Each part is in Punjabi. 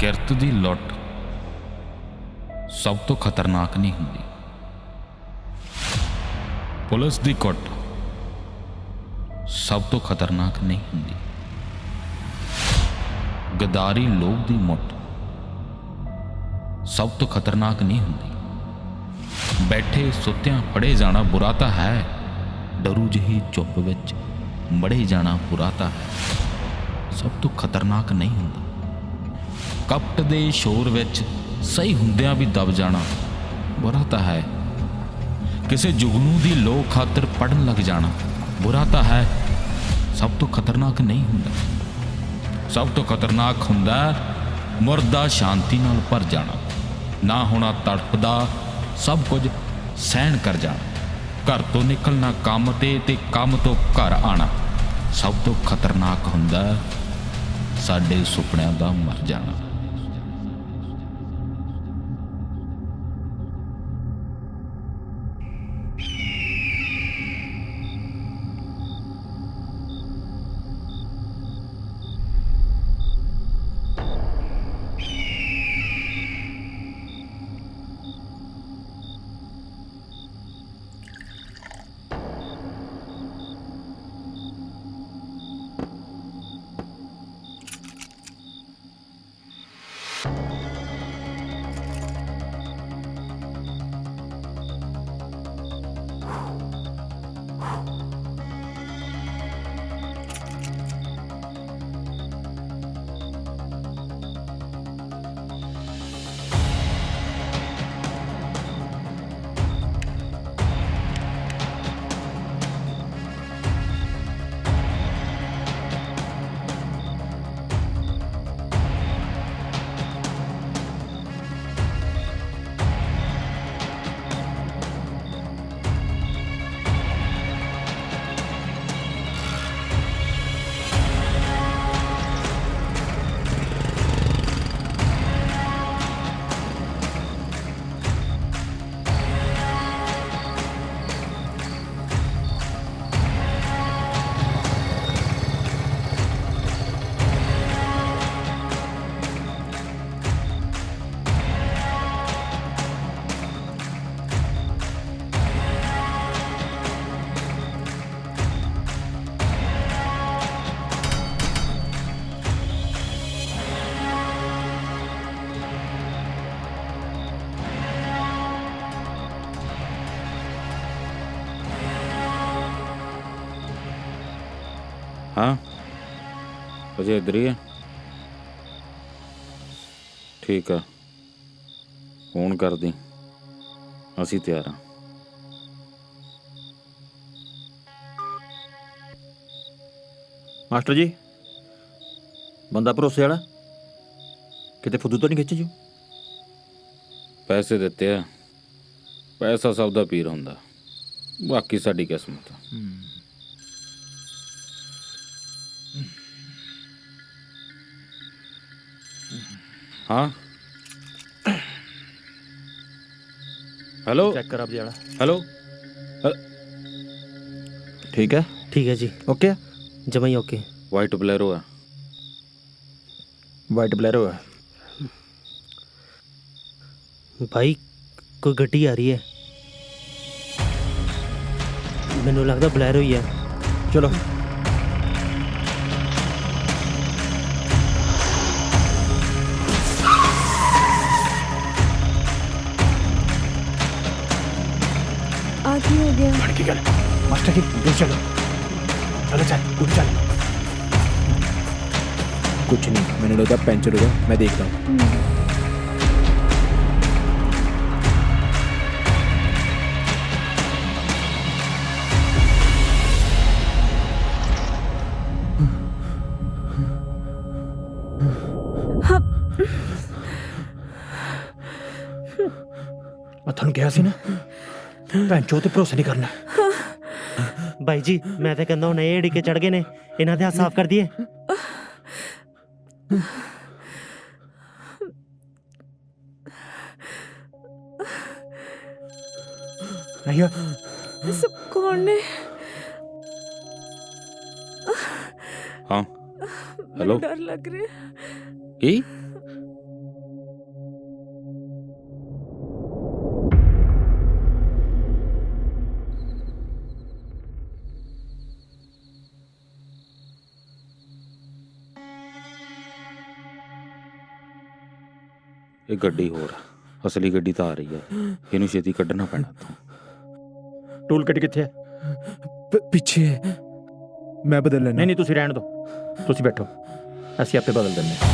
ਕਿਰਤ ਦੀ ਲੁੱਟ ਸਭ ਤੋਂ ਖਤਰਨਾਕ ਨਹੀਂ ਹੁੰਦੀ। ਪੁਲਿਸ ਦੀ ਕੁੱਟ ਸਭ ਤੋਂ ਖਤਰਨਾਕ ਨਹੀਂ ਹੁੰਦੀ। ਗਦਾਰੀ ਲੋਭ ਦੀ ਮੁੱਠ ਸਭ ਤੋਂ ਖਤਰਨਾਕ ਨਹੀਂ ਹੁੰਦੀ। ਬੈਠੇ ਸੁੱਤਿਆਂ ਫੜੇ ਜਾਣਾ ਬੁਰਾ ਤਾਂ ਹੈ, ਡਰੂ ਜਿਹੀ ਚੁੱਪ ਵਿੱਚ ਮੜੇ ਜਾਣਾ ਬੁਰਾ ਤਾਂ ਹੈ, ਸਭ ਤੋਂ ਖਤਰਨਾਕ ਨਹੀਂ ਹੁੰਦਾ। ਕਪਟ ਦੇ ਸ਼ੋਰ ਵਿੱਚ ਸਹੀ ਹੁੰਦਿਆਂ ਵੀ ਦਬ ਜਾਣਾ ਬੁਰਾ ਤਾਂ ਹੈ। ਕਿਸੇ ਜੁਗਨੂ ਦੀ ਲੋਕ ਖਾਤਰ ਪੜਨ ਲੱਗ ਜਾਣਾ ਬੁਰਾ ਤਾਂ ਹੈ, ਸਭ ਤੋਂ ਖਤਰਨਾਕ ਨਹੀਂ ਹੁੰਦਾ। ਸਭ ਤੋਂ ਖਤਰਨਾਕ ਹੁੰਦਾ ਮੁਰਦਾ ਸ਼ਾਂਤੀ ਨਾਲ ਭਰ ਜਾਣਾ, ਨਾ ਹੋਣਾ ਤੜਫਦਾ, ਸਭ ਕੁਝ ਸਹਿਣ ਕਰ ਜਾਣਾ। ਘਰ ਤੋਂ ਨਿਕਲਣਾ ਕੰਮ ਤੇ ਕੰਮ ਤੋਂ ਘਰ ਆਣਾ ਸਭ ਤੋਂ ਖਤਰਨਾਕ ਹੁੰਦਾ ਸਾਡੇ ਸੁਪਨਿਆਂ ਦਾ ਮਰ ਜਾਣਾ। हाँ अजय इधर ही है, ठीक है फोन कर दी, असी तैयार हाँ। मास्टर जी बंदा भरोसे वाला किते फुद्दू तो नहीं खिंचे जो? पैसे दिते है, पैसा सब दा पीर हुंदा, बाकी साडी किस्मत। हाँ हेलो चेक कर आप जी हेलो ठीक है जी ओके जमा ही ओके। वाइट बोलेरो है, वाइट बोलेरो है भाई कोई गड्डी आ रही है, मैनू लगता बोलेरो ही है। चलो आगे हो गया। बढ़ की गल मास्टर जी दूर चलो चलो चल उठ चल। कुछ नहीं मैंने लगा पंचर होगा, मैं देखता हूँ। मैं थानू कहा सी ना भैन चो ते भरोसा नहीं करना। भाई जी मैं तो कहना हूँ ये डिगे चढ़ गए ने, इन्हां दे हाथ साफ कर दिए। नहीं सब कौन है? हाँ हेलो डर लग रहा है। की ਇਹ ਗੱਡੀ ਹੋਰ ਆ। ਅਸਲੀ ਗੱਡੀ ਤਾਂ ਆ ਰਹੀ ਆ, ਇਹਨੂੰ ਛੇਤੀ ਕੱਢਣਾ ਪੈਣਾ ਇੱਥੋਂ। ਟੂਲ ਕਿਟ ਕਿੱਥੇ ਹੈ? ਪਿੱਛੇ ਹੈ। ਮੈਂ ਬਦਲ ਲੈਣਾ। ਨਹੀਂ ਤੁਸੀਂ ਰਹਿਣ ਦਿਓ, ਤੁਸੀਂ ਬੈਠੋ, ਅਸੀਂ ਆਪੇ ਬਦਲ ਦਿੰਦੇ ਹਾਂ।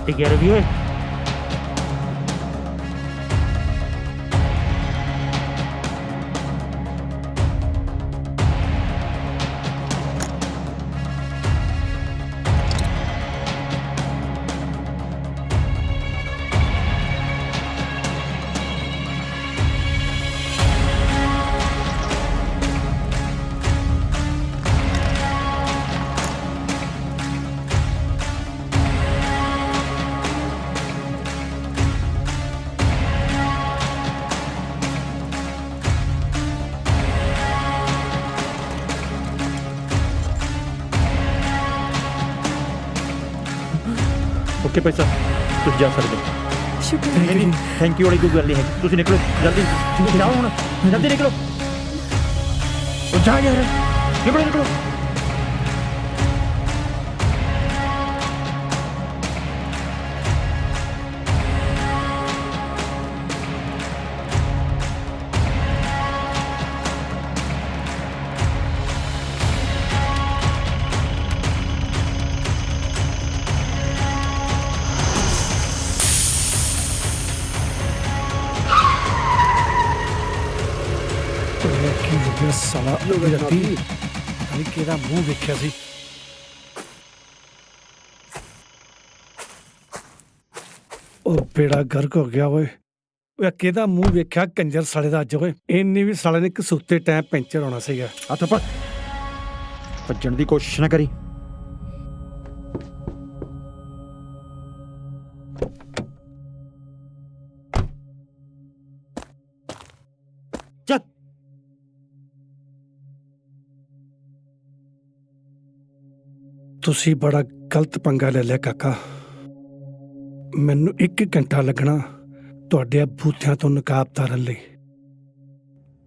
ਇਹ ਕਹਿ ਰਹੀ ਓਏ ਓਕੇ ਭਾਈ ਸਾਹਿਬ, ਤੁਸੀਂ ਜਾ ਸਕਦੇ ਹੋ। शुक्र है। ਨਹੀਂ ਥੈਂਕ ਯੂ ਵਾਲੀ ਕੋਈ ਗੱਲ ਨਹੀਂ ਹੈ, ਤੁਸੀਂ ਨਿਕਲੋ ਜਲਦੀ, ਤੁਸੀਂ ਜਾਓ ਹੁਣ, ਜਲਦੀ ਨਿਕਲੋ। ਉਹ ਜਾ ਯਾਰ, ਨਿਕਲੋ। ਕੀ ਹੋ ਗਿਆ ਸਾਲਾ ਜੱਤੀ? ਅਰੇ ਕਿਹਦਾ ਮੂੰਹ ਵੇਖਿਆ ਸੀ? ਉਹ ਬੇੜਾ ਗਰਕ ਹੋ ਗਿਆ ਓਏ। ਓਏ ਕਿਹਦਾ ਮੂੰਹ ਵੇਖਿਆ ਕੰਜਰ ਸਾਲੇ ਦਾ ਅੱਜ ਓਏ। ਇੰਨੀ ਵੀ ਸਾਲੇ ਨੇ ਕਸੂਤੇ ਟਾਈਮ ਪੈਂਚਰ ਹੋਣਾ ਸੀਗਾ। ਹੱਥ ਪਾ, ਭੱਜਣ ਦੀ ਕੋਸ਼ਿਸ਼ ਨਾ ਕਰੀ। ਚੱਲ ਤੁਸੀਂ ਬੜਾ ਗਲਤ ਪੰਗਾ ਲੈ ਲਿਆ ਕਾਕਾ। ਮੈਨੂੰ 1 ਘੰਟਾ ਲੱਗਣਾ ਤੁਹਾਡੇ ਬੂਥਿਆਂ ਤੋਂ ਨਕਾਬ ਤਾਰਨ ਲਈ,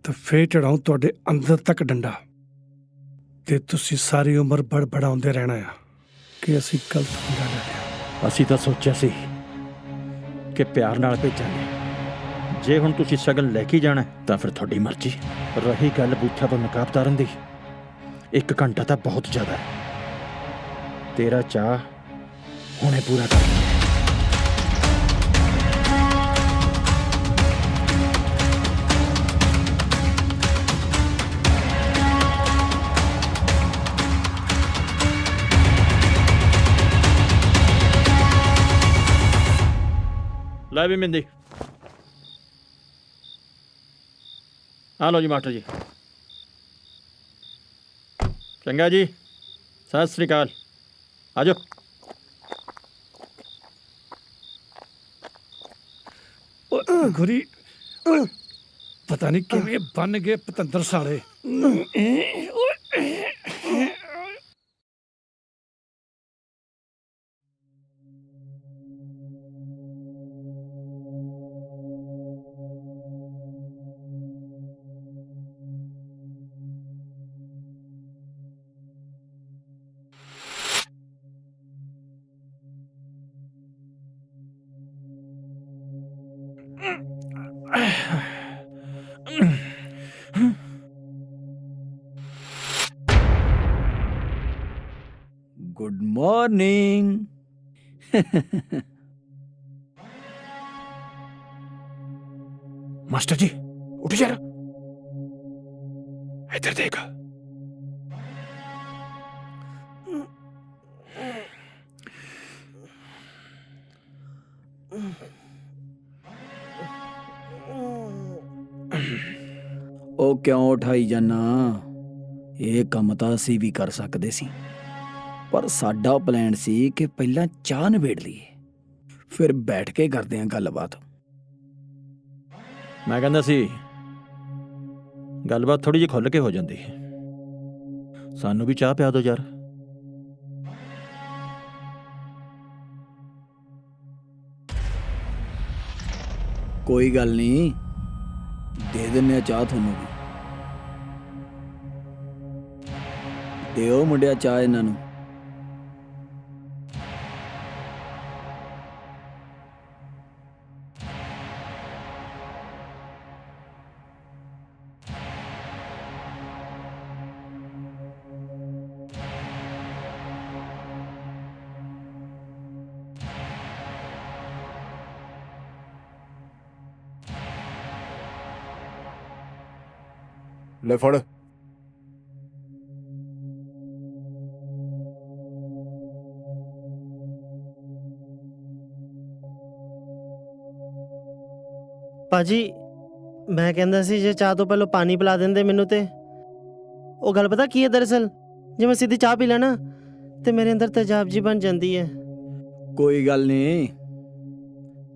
ਤੇ ਫੇਰ ਚੜਾਉਂ ਤੁਹਾਡੇ ਅੰਦਰ ਤੱਕ ਡੰਡਾ, ਤੇ ਤੁਸੀਂ ਸਾਰੀ ਉਮਰ ਬੜਬੜਾਉਂਦੇ ਰਹਿਣਾ ਆ ਕਿ ਅਸੀਂ ਗਲਤ ਪੰਗਾ ਲੈ ਲਿਆ। ਅਸੀਂ ਤਾਂ ਸੋਚਿਆ ਸੀ ਕਿ ਪਿਆਰ ਨਾਲ ਭੇਜਾਂਗੇ। ਜੇ ਹੁਣ ਤੁਸੀਂ ਸ਼ਗਨ ਲੈ ਕੇ ਜਾਣਾ ਤਾਂ ਫਿਰ ਤੁਹਾਡੀ ਮਰਜ਼ੀ। ਰਹੀ ਗੱਲ ਬੂਥਾ ਤੋਂ ਨਕਾਬ ਤਾਰਨ ਦੀ, 1 ਘੰਟਾ ਤਾਂ ਬਹੁਤ ਜ਼ਿਆਦਾ ਹੈ। ਤੇਰਾ ਚਾਹ ਹੁਣੇ ਪੂਰਾ ਕਰ। ਲੈ ਵੀ ਮਿੰਦੀ, ਆ ਲਓ ਜੀ ਮਾਸਟਰ ਜੀ। ਚੰਗਾ ਜੀ, ਸਤਿ ਸ੍ਰੀ ਅਕਾਲ। ਆ ਜਾਓ। ਗੁਰੀ ਪਤਾ ਨਹੀਂ ਕਿਵੇਂ ਬਣ ਗਏ ਪਤੰਦਰ ਸਾਲੇ। Good morning. मास्टर जी उठ जरा, इधर देखा। ਉਹ ਕਿਉਂ ਉਠਾਈ ਜਾਨਾ? ਇਹ ਕੰਮ ਤਾਂ ਅਸੀਂ ਵੀ ਕਰ ਸਕਦੇ ਸੀ, ਪਰ ਸਾਡਾ ਪਲਾਨ ਸੀ ਕਿ ਪਹਿਲਾਂ ਚਾਹ ਨਿਬੇੜ ਲਈਏ, ਫਿਰ ਬੈਠ ਕੇ ਕਰਦੇ ਆਂ ਗੱਲਬਾਤ। ਮੈਂ ਕਹਿੰਦਾ ਸੀ ਗੱਲਬਾਤ ਥੋੜੀ ਜਿਹੀ ਖੁੱਲ ਕੇ ਹੋ ਜਾਂਦੀ। ਸਾਨੂੰ ਵੀ ਚਾਹ ਪਿਆ ਦਿਓ ਯਾਰ। ਕੋਈ ਗੱਲ ਨਹੀਂ, ਦੇ ਦਿੰਨੇ ਆ ਚਾਹ ਤੁਹਾਨੂੰ ਵੀ। ਦਿਓ ਮੁੰਡਿਆ ਚਾਹ ਇਹਨਾਂ ਨੂੰ। ਲੈ ਫੜ। ਭਾਜੀ ਮੈਂ ਕਹਿੰਦਾ ਸੀ ਜੇ ਚਾਹ ਤੋਂ ਪਹਿਲਾਂ ਪਾਣੀ ਪਿਲਾ ਦਿੰਦੇ ਮੈਨੂੰ ਤੇ ਉਹ ਗੱਲ ਪਤਾ ਕੀ ਹੈ ਦਰਅਸਲ ਜੇ ਮੈਂ ਸਿੱਧੀ ਚਾਹ ਪੀ ਲੈਣਾ ਤੇ ਮੇਰੇ ਅੰਦਰ ਤੇਜ਼ਾਬ ਜੀ ਬਣ ਜਾਂਦੀ ਹੈ। ਕੋਈ ਗੱਲ ਨਹੀਂ,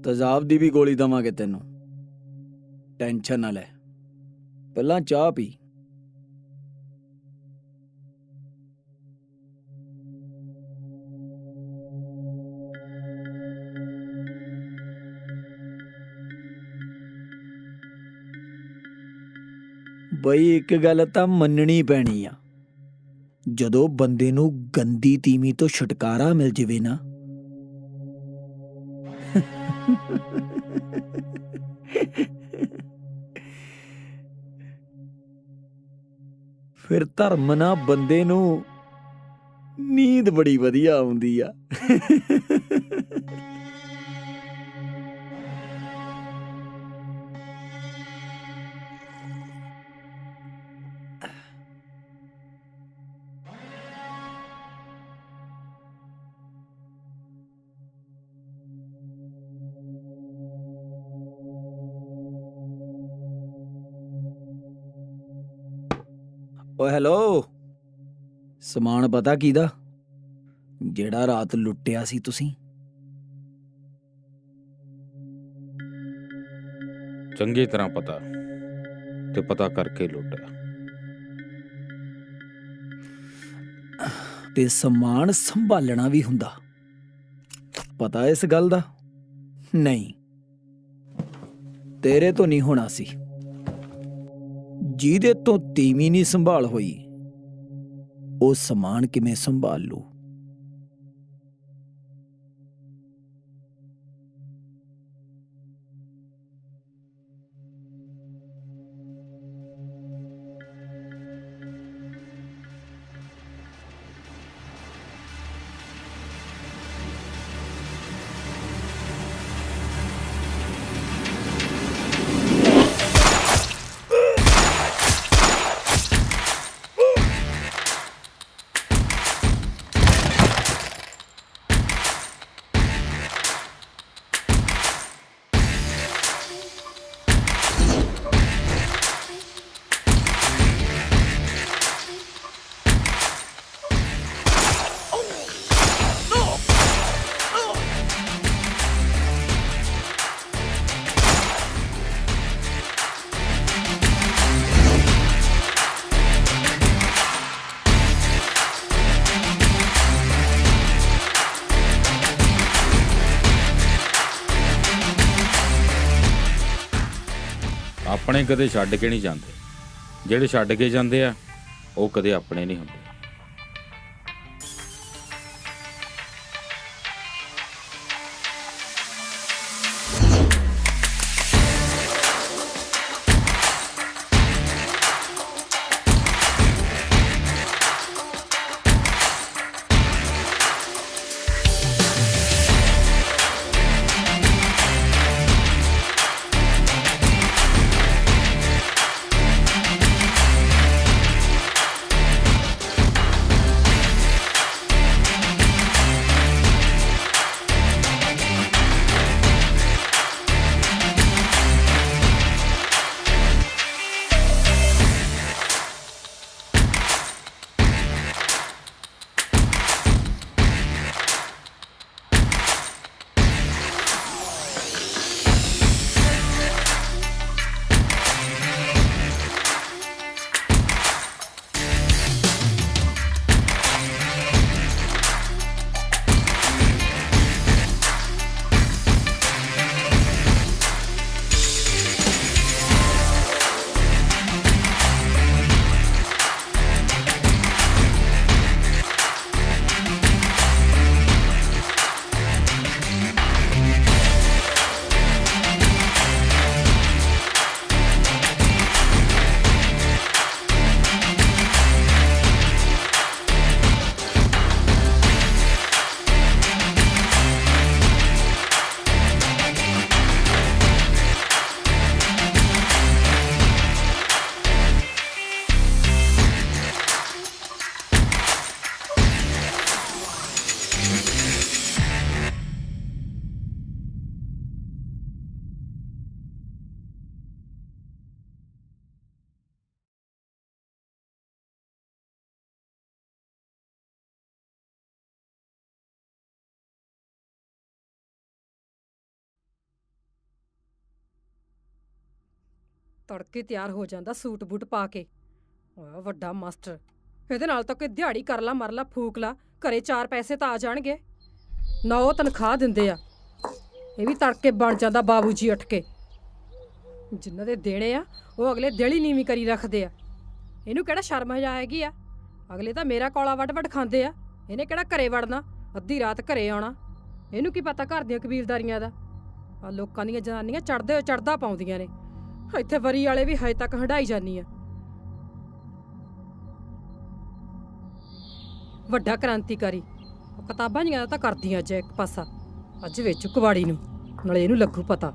ਤੇਜ਼ਾਬ ਦੀ ਵੀ ਗੋਲੀ ਦਵਾਂਗੇ ਤੈਨੂੰ, ਟੈਨਸ਼ਨ ਨਾ ਲੈ। ਪਹਿਲਾਂ ਚਾਹ ਪੀ। ਬਈ ਇੱਕ ਗੱਲ ਤਾਂ ਮੰਨਣੀ ਪੈਣੀ ਆ, ਜਦੋਂ ਬੰਦੇ ਨੂੰ ਗੰਦੀ ਤੀਵੀਂ ਤੋਂ ਛੁਟਕਾਰਾ ਮਿਲ ਜਾਵੇ ਨਾ ਫਿਰ ਧਰਮ ਨਾਲ ਬੰਦੇ ਨੂੰ ਨੀਂਦ ਬੜੀ ਵਧੀਆ ਆਉਂਦੀ ਆ। ਓ ਹੈਲੋ, ਸਮਾਨ ਪਤਾ ਕਿਹਦਾ ਜਿਹੜਾ ਰਾਤ ਲੁੱਟਿਆ ਸੀ ਤੁਸੀਂ? ਚੰਗੀ ਤਰ੍ਹਾਂ ਪਤਾ ਤੇ ਪਤਾ ਕਰਕੇ ਲੁੱਟਿਆ। ਤੇ ਸਮਾਨ ਸੰਭਾਲਣਾ ਵੀ ਹੁੰਦਾ, ਪਤਾ ਇਸ ਗੱਲ ਦਾ? ਨਹੀਂ, ਤੇਰੇ ਤੋਂ ਨਹੀਂ ਹੋਣਾ ਸੀ। ਜਿਹਦੇ ਤੋਂ ਤੀਵੀਂ ਨਹੀਂ ਸੰਭਾਲ ਹੋਈ ਉਹ ਸਮਾਨ ਕਿਵੇਂ ਸੰਭਾਲ ਲੂ? ਆਪਣੇ ਕਦੇ ਛੱਡ ਕੇ ਨਹੀਂ ਜਾਂਦੇ, ਜਿਹੜੇ ਛੱਡ ਕੇ ਜਾਂਦੇ ਆ ਉਹ ਕਦੇ ਆਪਣੇ ਨਹੀਂ ਹੁੰਦੇ। ਤੜਕੇ ਤਿਆਰ ਹੋ ਜਾਂਦਾ ਸੂਟ ਬੂਟ ਪਾ ਕੇ। ਓਏ ਵੱਡਾ ਮਾਸਟਰ, ਇਹਦੇ ਨਾਲ ਤਾਂ ਕੋਈ ਦਿਹਾੜੀ ਕਰ ਲਾ ਮਰ ਲਾ ਫੂਕ ਲਾ, ਘਰੇ 4 ਪੈਸੇ ਤਾਂ ਆ ਜਾਣਗੇ ਨਾ। ਉਹ ਤਨਖਾਹ ਦਿੰਦੇ ਆ, ਇਹ ਵੀ ਤੜਕੇ ਬਣ ਜਾਂਦਾ ਬਾਬੂ ਜੀ ਉੱਠ ਕੇ। ਜਿਨ੍ਹਾਂ ਦੇ ਦੇਣੇ ਆ ਉਹ ਅਗਲੇ ਦਿਲੀ ਨੀਵੀਂ ਕਰੀ ਰੱਖਦੇ ਆ। ਇਹਨੂੰ ਕਿਹੜਾ ਸ਼ਰਮ ਹਜਾ ਹੈਗੀ ਆ? ਅਗਲੇ ਤਾਂ ਮੇਰਾ ਕੌਲਾ ਵੱਢ ਵੱਢ ਖਾਂਦੇ ਆ, ਇਹਨੇ ਕਿਹੜਾ ਘਰੇ ਵੜਨਾ, ਅੱਧੀ ਰਾਤ ਘਰੇ ਆਉਣਾ। ਇਹਨੂੰ ਕੀ ਪਤਾ ਘਰ ਦੀਆਂ ਕਬੀਲਦਾਰੀਆਂ ਦਾ। ਆ ਲੋਕਾਂ ਦੀਆਂ ਜਨਾਨੀਆਂ ਚੜ੍ਹਦੇ ਚੜ੍ਹਦਾ ਪਾਉਂਦੀਆਂ ਨੇ, ਇੱਥੇ ਵਰੀ ਵਾਲੇ ਵੀ ਹਜੇ ਤੱਕ ਹੰਢਾਈ ਜਾਂਦੀ ਆ। ਵੱਡਾ ਕ੍ਰਾਂਤੀਕਾਰੀ ਉਹ ਕਿਤਾਬਾਂ ਜੀਆਂ ਤਾਂ ਕਰਦੀਆਂ ਅੱਜ ਇੱਕ ਪਾਸਾ, ਅੱਜ ਵਿੱਚ ਕਵਾੜੀ ਨੂੰ, ਨਾਲੇ ਇਹਨੂੰ ਲੱਗੂ ਪਤਾ।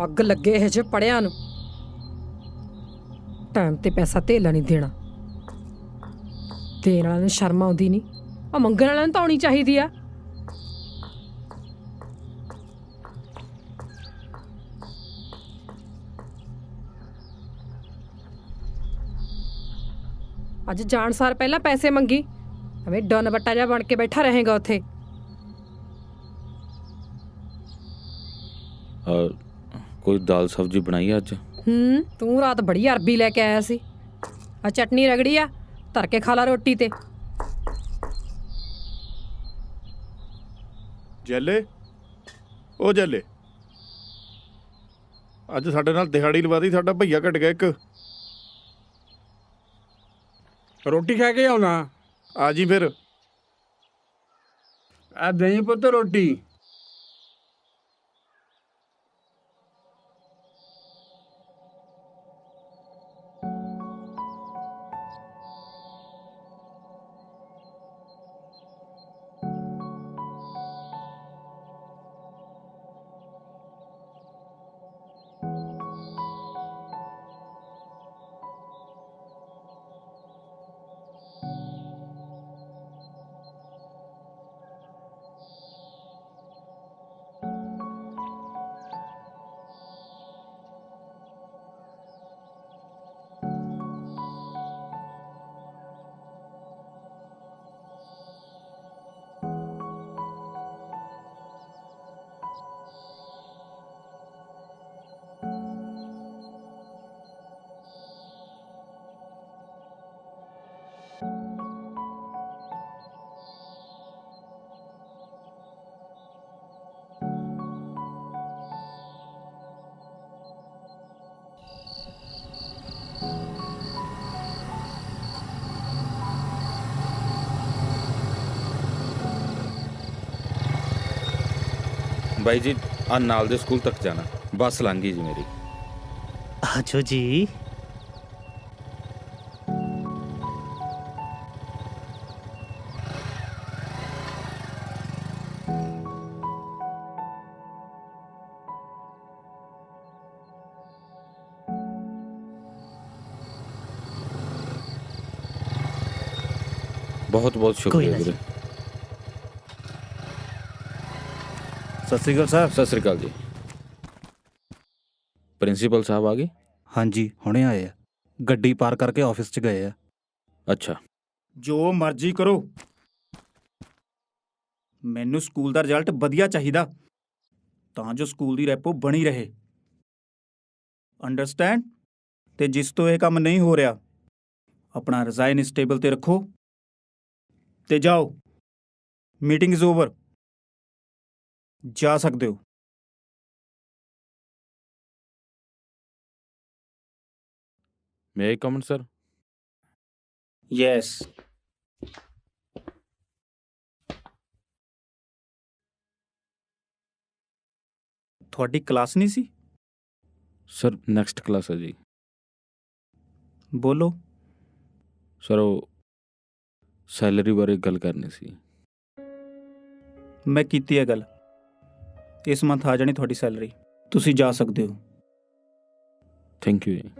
ਅੱਗ ਲੱਗੇ ਇਹ ਜੇ ਪੜਿਆਂ ਨੂੰ, ਟਾਈਮ ਤੇ ਪੈਸਾ ਧੇਲਾ ਨਹੀਂ ਦੇਣਾ। ਦੇਣ ਵਾਲਿਆਂ ਨੂੰ ਸ਼ਰਮ ਆਉਂਦੀ ਨਹੀਂ, ਆ ਮੰਗਣ ਵਾਲਿਆਂ ਨੂੰ ਤਾਂ ਆਉਣੀ ਚਾਹੀਦੀ ਆ। ਅੱਜ ਜਾਣ ਸਾਰ ਪਹਿਲਾਂ ਪੈਸੇ ਮੰਗੀ, ਐਵੇਂ ਡਨ ਬੱਟਾ ਜਿਹਾ ਬਣ ਕੇ ਬੈਠਾ ਰਹੇਗਾ ਉੱਥੇ। ਕੋਈ ਦਾਲ ਸਬਜ਼ੀ ਬਣਾਈ ਅੱਜ? ਤੂੰ ਰਾਤ ਬੜੀ ਅਰਬੀ ਲੈ ਕੇ ਆਇਆ ਸੀ, ਆ ਚਟਨੀ ਰਗੜੀ ਆ, ਧਰ ਕੇ ਖਾ ਲਾ ਰੋਟੀ ਤੇ। ਜੈਲੇ, ਉਹ ਜੈਲੇ, ਅੱਜ ਸਾਡੇ ਨਾਲ ਦਿਹਾੜੀ ਲਵਾਦੀ, ਸਾਡਾ ਭਈਆ ਘਟ ਗਿਆ ਇੱਕ। ਰੋਟੀ ਖਾ ਕੇ ਆਉਣਾ। ਆ ਜੀ ਫਿਰ। ਆ ਦਹੀਂ ਪੁੱਤ ਰੋਟੀ। ਬਾਈ ਜੀ ਆ ਨਾਲ ਦੇ ਸਕੂਲ ਤੱਕ ਜਾਣਾ, ਬੱਸ ਲੰਘ ਗਈ ਜੀ ਮੇਰੀ। ਆਜੋ ਜੀ। ਬਹੁਤ ਬਹੁਤ ਸ਼ੁਕਰੀਆ ਵੀਰੇ। ਸਤਿ ਸ੍ਰੀ ਅਕਾਲ ਸਰ। ਸਤਿ ਸ੍ਰੀ ਅਕਾਲ ਜੀ। ਪ੍ਰਿੰਸੀਪਲ ਸਾਹਿਬ ਆ ਗਏ? ਹਾਂਜੀ ਹੁਣੇ ਆਏ ਆ, ਗੱਡੀ ਪਾਰ ਕਰਕੇ ਆਫਿਸ 'ਚ ਗਏ ਆ। ਅੱਛਾ। ਜੋ ਮਰਜ਼ੀ ਕਰੋ, ਮੈਨੂੰ ਸਕੂਲ ਦਾ ਰਿਜ਼ਲਟ ਵਧੀਆ ਚਾਹੀਦਾ ਤਾਂ ਜੋ ਸਕੂਲ ਦੀ ਰੈਪੋ ਬਣੀ ਰਹੇ। ਅੰਡਰਸਟੈਂਡ? ਤੇ ਜਿਸ ਤੋਂ ਇਹ ਕੰਮ ਨਹੀਂ ਹੋ ਰਿਹਾ, ਆਪਣਾ ਰਿਜ਼ਾਈਨ ਇਸ ਟੇਬਲ ਤੇ ਰੱਖੋ ਤੇ ਜਾਓ। Meeting is over. ਜਾ ਸਕਦੇ ਹੋ। ਮੇ ਆਈ ਕਮੈਂਟ ਸਰ? ਯੈਸ। ਤੁਹਾਡੀ ਕਲਾਸ ਨਹੀਂ ਸੀ? ਸਰ ਨੈਕਸਟ ਕਲਾਸ ਹੈ ਜੀ। ਬੋਲੋ। ਸਰ ਉਹ ਸੈਲਰੀ ਬਾਰੇ ਗੱਲ ਕਰਨੀ ਸੀ। ਮੈਂ ਕੀਤੀ ਹੈ ਗੱਲ, ਇਸ ਮੰਥ ਆ ਜਾਣੀ ਤੁਹਾਡੀ ਸੈਲਰੀ। ਤੁਸੀਂ ਜਾ ਸਕਦੇ ਹੋ। ਥੈਂਕ ਯੂ ਜੀ।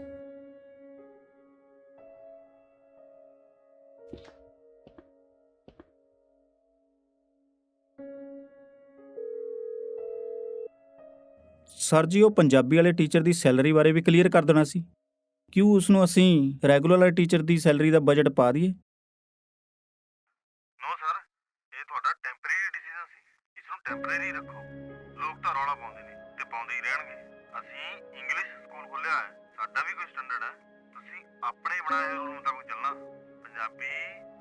ਸਰ ਜੀ, ਉਹ ਪੰਜਾਬੀ ਵਾਲੇ ਟੀਚਰ ਦੀ ਸੈਲਰੀ ਬਾਰੇ ਵੀ ਕਲੀਅਰ ਕਰ ਦੇਣਾ ਸੀ। ਕਿਉਂ ਉਸ ਨੂੰ ਅਸੀਂ ਰੈਗੂਲਰ ਵਾਲੇ ਟੀਚਰ ਦੀ ਸੈਲਰੀ ਦਾ ਬਜਟ ਪਾ ਦਈਏ? ਨੋ ਸਰ, ਇਹ ਤੁਹਾਡਾ ਟੈਂਪਰੇਰੀ ਡਿਸੀਜਨ ਸੀ, ਇਸ ਨੂੰ ਟੈਂਪਰੇਰੀ ਰੱਖੋ। ਲੋਕ ਤਾਂ ਰੌਲਾ ਪਾਉਂਦੇ ਨੇ ਤੇ ਪਾਉਂਦੇ ਹੀ ਰਹਿਣਗੇ। ਅਸੀਂ ਇੰਗਲਿਸ਼ ਸਕੂਲ ਖੋਲਿਆ ਹੈ, ਸਾਡਾ ਵੀ ਕੋਈ ਸਟੈਂਡਰਡ ਹੈ। ਤੁਸੀਂ ਆਪਣੇ ਬਣਾਏ ਰੂਲ ਮੁਤਾਬਕ ਚੱਲਣਾ। ਪੰਜਾਬੀ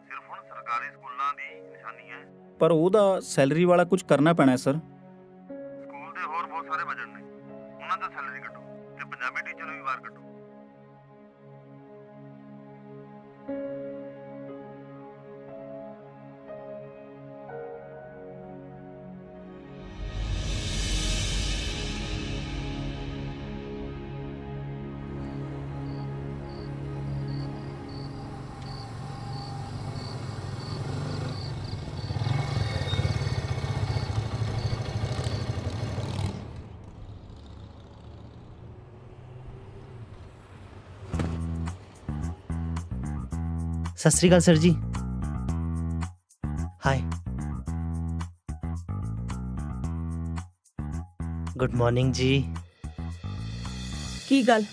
ਸਿਰਫ ਹੁਣ ਸਰਕਾਰੀ ਸਕੂਲਾਂ ਦੀ ਨਿਸ਼ਾਨੀ ਹੈ। ਪਰ ਉਹਦਾ ਸੈਲਰੀ ਵਾਲਾ ਕੁਝ ਕਰਨਾ ਪੈਣਾ ਹੈ ਸਰ। ਸਕੂਲ ਦੇ ਹੋਰ ਬਹੁਤ ਸਾਰੇ ਬਜਟ ਨੇ, ਉਹਨਾਂ ਦਾ ਸੈਲਰੀ ਕੱਟੋ ਤੇ ਪੰਜਾਬੀ ਟੀਚਰ ਨੂੰ ਵੀ ਬਾਹਰ ਕੱਟੋ। ਸਤਿ ਸ੍ਰੀ ਅਕਾਲ ਸਰ ਜੀ। ਹਾਈ, ਗੁੱਡ ਮਾਰਨਿੰਗ ਜੀ। ਕੀ ਗੱਲ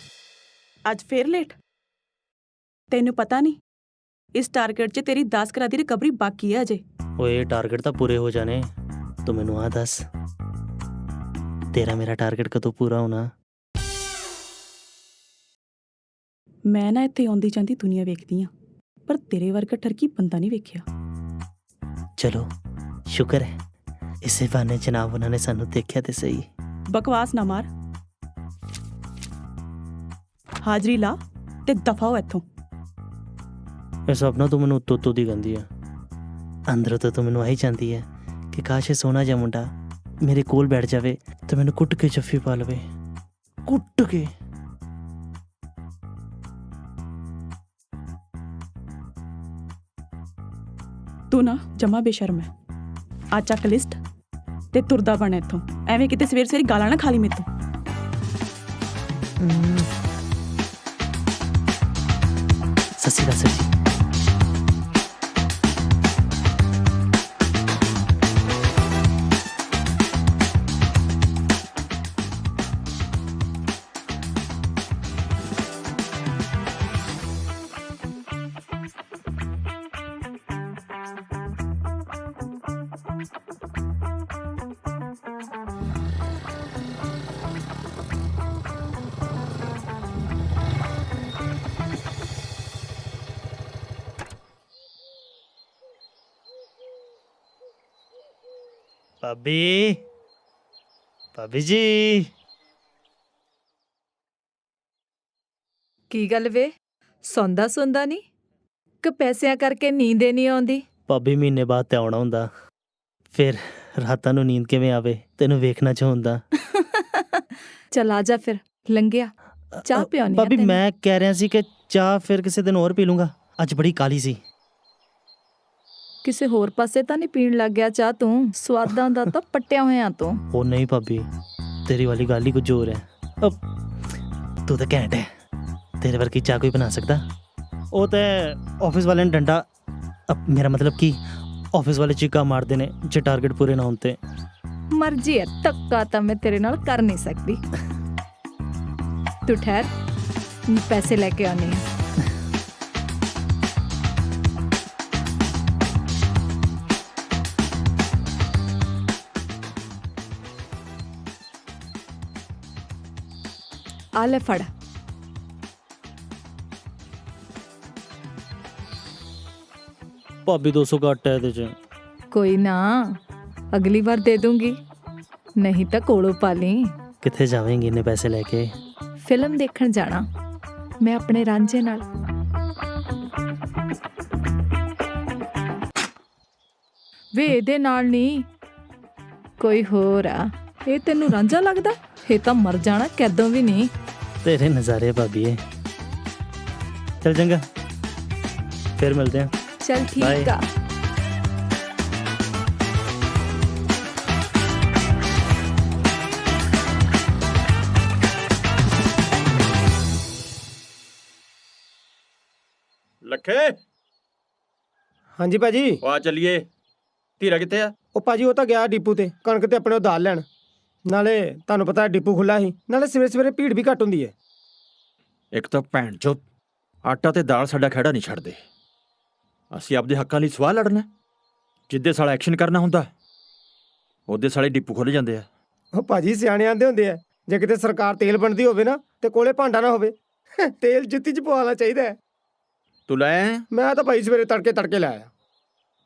ਅੱਜ ਫੇਰ ਲੇਟ? ਤੈਨੂੰ ਪਤਾ ਨਹੀਂ ਇਸ ਟਾਰਗੇਟ 'ਚ ਤੇਰੀ 10 ਕਰਾ ਦੀ ਰਿਕਵਰੀ ਬਾਕੀ ਹੈ ਅਜੇ। ਓਏ ਟਾਰਗੇਟ ਤਾਂ ਪੂਰੇ ਹੋ ਜਾਣੇ, ਤੂੰ ਮੈਨੂੰ ਆ ਦੱਸ ਤੇਰਾ ਮੇਰਾ ਟਾਰਗੇਟ ਕਦੋਂ ਪੂਰਾ ਹੋਣਾ? ਮੈਂ ਨਾ ਇੱਥੇ ਆਉਂਦੀ ਜਾਂਦੀ ਦੁਨੀਆ ਵੇਖਦੀ ਆ, ਪਰ ਤੇਰੇ ਵਰਗਾ ਠਰਕੀ ਬੰਦਾ ਨਹੀਂ ਵੇਖਿਆ। ਚਲੋ ਸ਼ੁਕਰ ਹੈ ਇਸੇ ਬਹਾਨੇ ਜਨਾਬ ਉਹਨਾਂ ਨੇ ਸਾਨੂੰ ਦੇਖਿਆ ਤੇ ਸਹੀ। ਬਕਵਾਸ ਨਾ ਮਾਰ, ਹਾਜ਼ਰੀ ਲਾ ਤੇ ਦਫਾ ਹੋ ਇੱਥੋਂ। ਇਹ ਸੁਪਨਾ ਤੂੰ ਮੈਨੂੰ ਉੱਤੋਂ ਦੀ ਗੰਦੀ ਆ, ਅੰਦਰੋਂ ਤਾਂ ਤੂੰ ਮੈਨੂੰ ਆਈ ਜਾਂਦੀ ਹੈ ਕਿ ਕਾਸ਼ ਇਹ ਸੋਹਣਾ ਜਿਹਾ ਮੁੰਡਾ ਮੇਰੇ ਕੋਲ ਬੈਠ ਜਾਵੇ ਤੇ ਮੈਨੂੰ ਕੁੱਟ ਕੇ ਜੱਫੀ ਪਾ ਲਵੇ, ਕੁੱਟ ਕੇ। ਤੂੰ ਨਾ ਜਮਾ ਬੇਸ਼ਰਮ ਹੈ। ਆ ਚੱਕ ਲਿਸਟ ਤੇ ਤੁਰਦਾ ਬਣ ਇੱਥੋਂ, ਐਵੇਂ ਕਿਤੇ ਸਵੇਰ ਸਵੇਰੀ ਗਾਲਾਂ ਨਾ ਖਾ ਲਈ ਮੇਰੇ ਤੋਂ। ਸਤਿ ਸ਼੍ਰੀ ਅਕਾਲ ਸਰ ਜੀ। ਭਾਬੀ, ਭਾਬੀ ਜੀ। ਕੀ ਗੱਲ ਵੇ, ਸੌਂਦਾ ਸੁੰਦਾ ਨਹੀਂ ਕਿ ਪੈਸਿਆਂ ਕਰਕੇ ਨੀਂਦ ਨਹੀਂ ਆਉਂਦੀ? ਭਾਬੀ ਮਹੀਨੇ ਬਾਅਦ ਤੇ ਆਉਣਾ ਹੁੰਦਾ, ਫਿਰ ਰਾਤਾਂ ਨੂੰ ਨੀਂਦ ਕਿਵੇਂ ਆਵੇ, ਤੈਨੂੰ ਵੇਖਣਾ ਚਾਹੁੰਦਾ। ਚਲ ਆ ਜਾ ਫਿਰ, ਲੰਘਿਆ ਚਾਹ ਪਿਆਉਣੀ ਭਾਬੀ ਮੈਂ ਕਹਿ ਰਿਹਾ ਸੀ ਕਿ ਚਾਹ ਫਿਰ ਕਿਸੇ ਦਿਨ ਹੋਰ ਪੀ ਲੂੰਗਾ, ਅੱਜ ਬੜੀ ਕਾਲੀ ਸੀ। ਕਿਸੇ ਹੋਰ ਪਾਸੇ ਤਾਂ ਨਹੀਂ ਪੀਣ ਲੱਗ ਗਿਆ ਚਾਹ ਤੂੰ? ਸਵਾਦਾਂ ਦਾ ਤਾਂ ਪੱਟਿਆ ਹੋਇਆ ਤੂੰ। ਉਹ ਨਹੀਂ ਭਾਬੀ, ਤੇਰੀ ਵਾਲੀ ਗੱਲ ਹੀ ਕੁਝ ਹੋਰ ਹੈ। ਤੂੰ ਤਾਂ ਘੈਂਟ ਹੈ, ਤੇਰੇ ਵਰਗੀ ਚਾਹ ਕੋਈ ਬਣਾ ਸਕਦਾ? ਉਹ ਤਾਂ ਆਫਿਸ ਵਾਲਿਆਂ ਨੇ ਡੰਡਾ, ਮੇਰਾ ਮਤਲਬ ਕਿ ਆਫਿਸ ਵਾਲੇ ਚੀਕਾਂ ਮਾਰਦੇ ਨੇ ਜੇ ਟਾਰਗੇਟ ਪੂਰੇ ਨਾ ਹੋਣ ਤੇ। ਮਰਜ਼ੀ ਹੈ, ਧੱਕਾ ਤਾਂ ਮੈਂ ਤੇਰੇ ਨਾਲ ਕਰ ਨਹੀਂ ਸਕਦੀ। ਤੂੰ ਠਹਿਰ, ਪੈਸੇ ਲੈ ਕੇ ਆਉਣੀ ਹੈ। ਆ ਲੈ ਫੜ। ਭਾਬੀ 200 ਘੱਟ ਹੈ ਇਹਦੇ 'ਚ। ਕੋਈ ਨਾ, ਅਗਲੀ ਵਾਰ ਦੇ ਦੂੰਗੀ, ਨਹੀਂ ਤਾਂ ਕੋਲੋਂ ਪਾ ਲਈ। ਕਿੱਥੇ ਜਾਵੇਂਗੀ ਇੰਨੇ ਪੈਸੇ ਲੈ ਕੇ? ਫਿਲਮ ਦੇਖਣ ਜਾਣਾ ਮੈਂ ਆਪਣੇ ਰਾਂਝੇ ਨਾਲ। ਵੇ ਇਹਦੇ ਨਾਲ ਨਹੀਂ, ਕੋਈ ਹੋਰ ਆ। ਇਹ ਤੈਨੂੰ ਰਾਂਝਾ ਲੱਗਦਾ? ਇਹ ਤਾਂ ਮਰ ਜਾਣਾ ਕੈਦੋਂ ਵੀ ਨਹੀਂ। ਤੇਰੇ ਨਜ਼ਾਰੇ ਭਾਬੀਏ। ਚਲ ਚੰਗਾ, ਫਿਰ ਮਿਲਦੇ ਹਾਂ। ਚਲ ਠੀਕ ਆ। ਲੱਖੇ, ਹਾਂਜੀ ਭਾਜੀ। ਆ ਚੱਲੀਏ। ਧੀਰਾ ਕਿੱਥੇ ਆ? ਉਹ ਭਾਜੀ ਉਹ ਤਾਂ ਗਿਆ ਡਿਪੂ ਤੇ ਕਣਕ ਤੇ ਆਪਣੇ ਉਹ ਦਾਲ ਲੈਣ। ਨਾਲੇ ਤੁਹਾਨੂੰ ਪਤਾ ਡਿਪੂ ਖੁੱਲਾ ਸੀ, ਨਾਲੇ ਸਵੇਰੇ ਸਵੇਰੇ ਭੀੜ ਵੀ ਘੱਟ ਹੁੰਦੀ ਹੈ। ਇੱਕ ਤਾਂ ਭੈਣ ਚੋ ਆਟਾ ਤੇ ਦਾਲ ਸਾਡਾ ਖਹਿੜਾ ਨਹੀਂ ਛੱਡਦੇ। ਅਸੀਂ ਆਪਦੇ ਹੱਕਾਂ ਲਈ ਸਵਾਲ ਲੜਨਾ। ਜਿੱਦੇ ਸਾਲਾ ਐਕਸ਼ਨ ਕਰਨਾ ਹੁੰਦਾ ਉਹਦੇ ਸਾਲੇ ਡਿਪੂ ਖੁੱਲ ਜਾਂਦੇ ਆ। ਉਹ ਭਾਜੀ ਸਿਆਣੇ ਆਂਦੇ ਹੁੰਦੇ ਆ ਜੇ ਕਿਤੇ ਸਰਕਾਰ ਤੇਲ ਬਣਦੀ ਹੋਵੇ ਨਾ ਤੇ ਕੋਲੇ ਭਾਂਡਾ ਨਾ ਹੋਵੇ ਤੇਲ ਜੁੱਤੀ 'ਚ ਪਵਾਉਣਾ ਚਾਹੀਦਾ ਹੈ। ਤੂੰ ਲੈ ਆਇਆ? ਮੈਂ ਤਾਂ ਭਾਈ ਸਵੇਰੇ ਤੜਕੇ ਲੈ ਆਇਆ।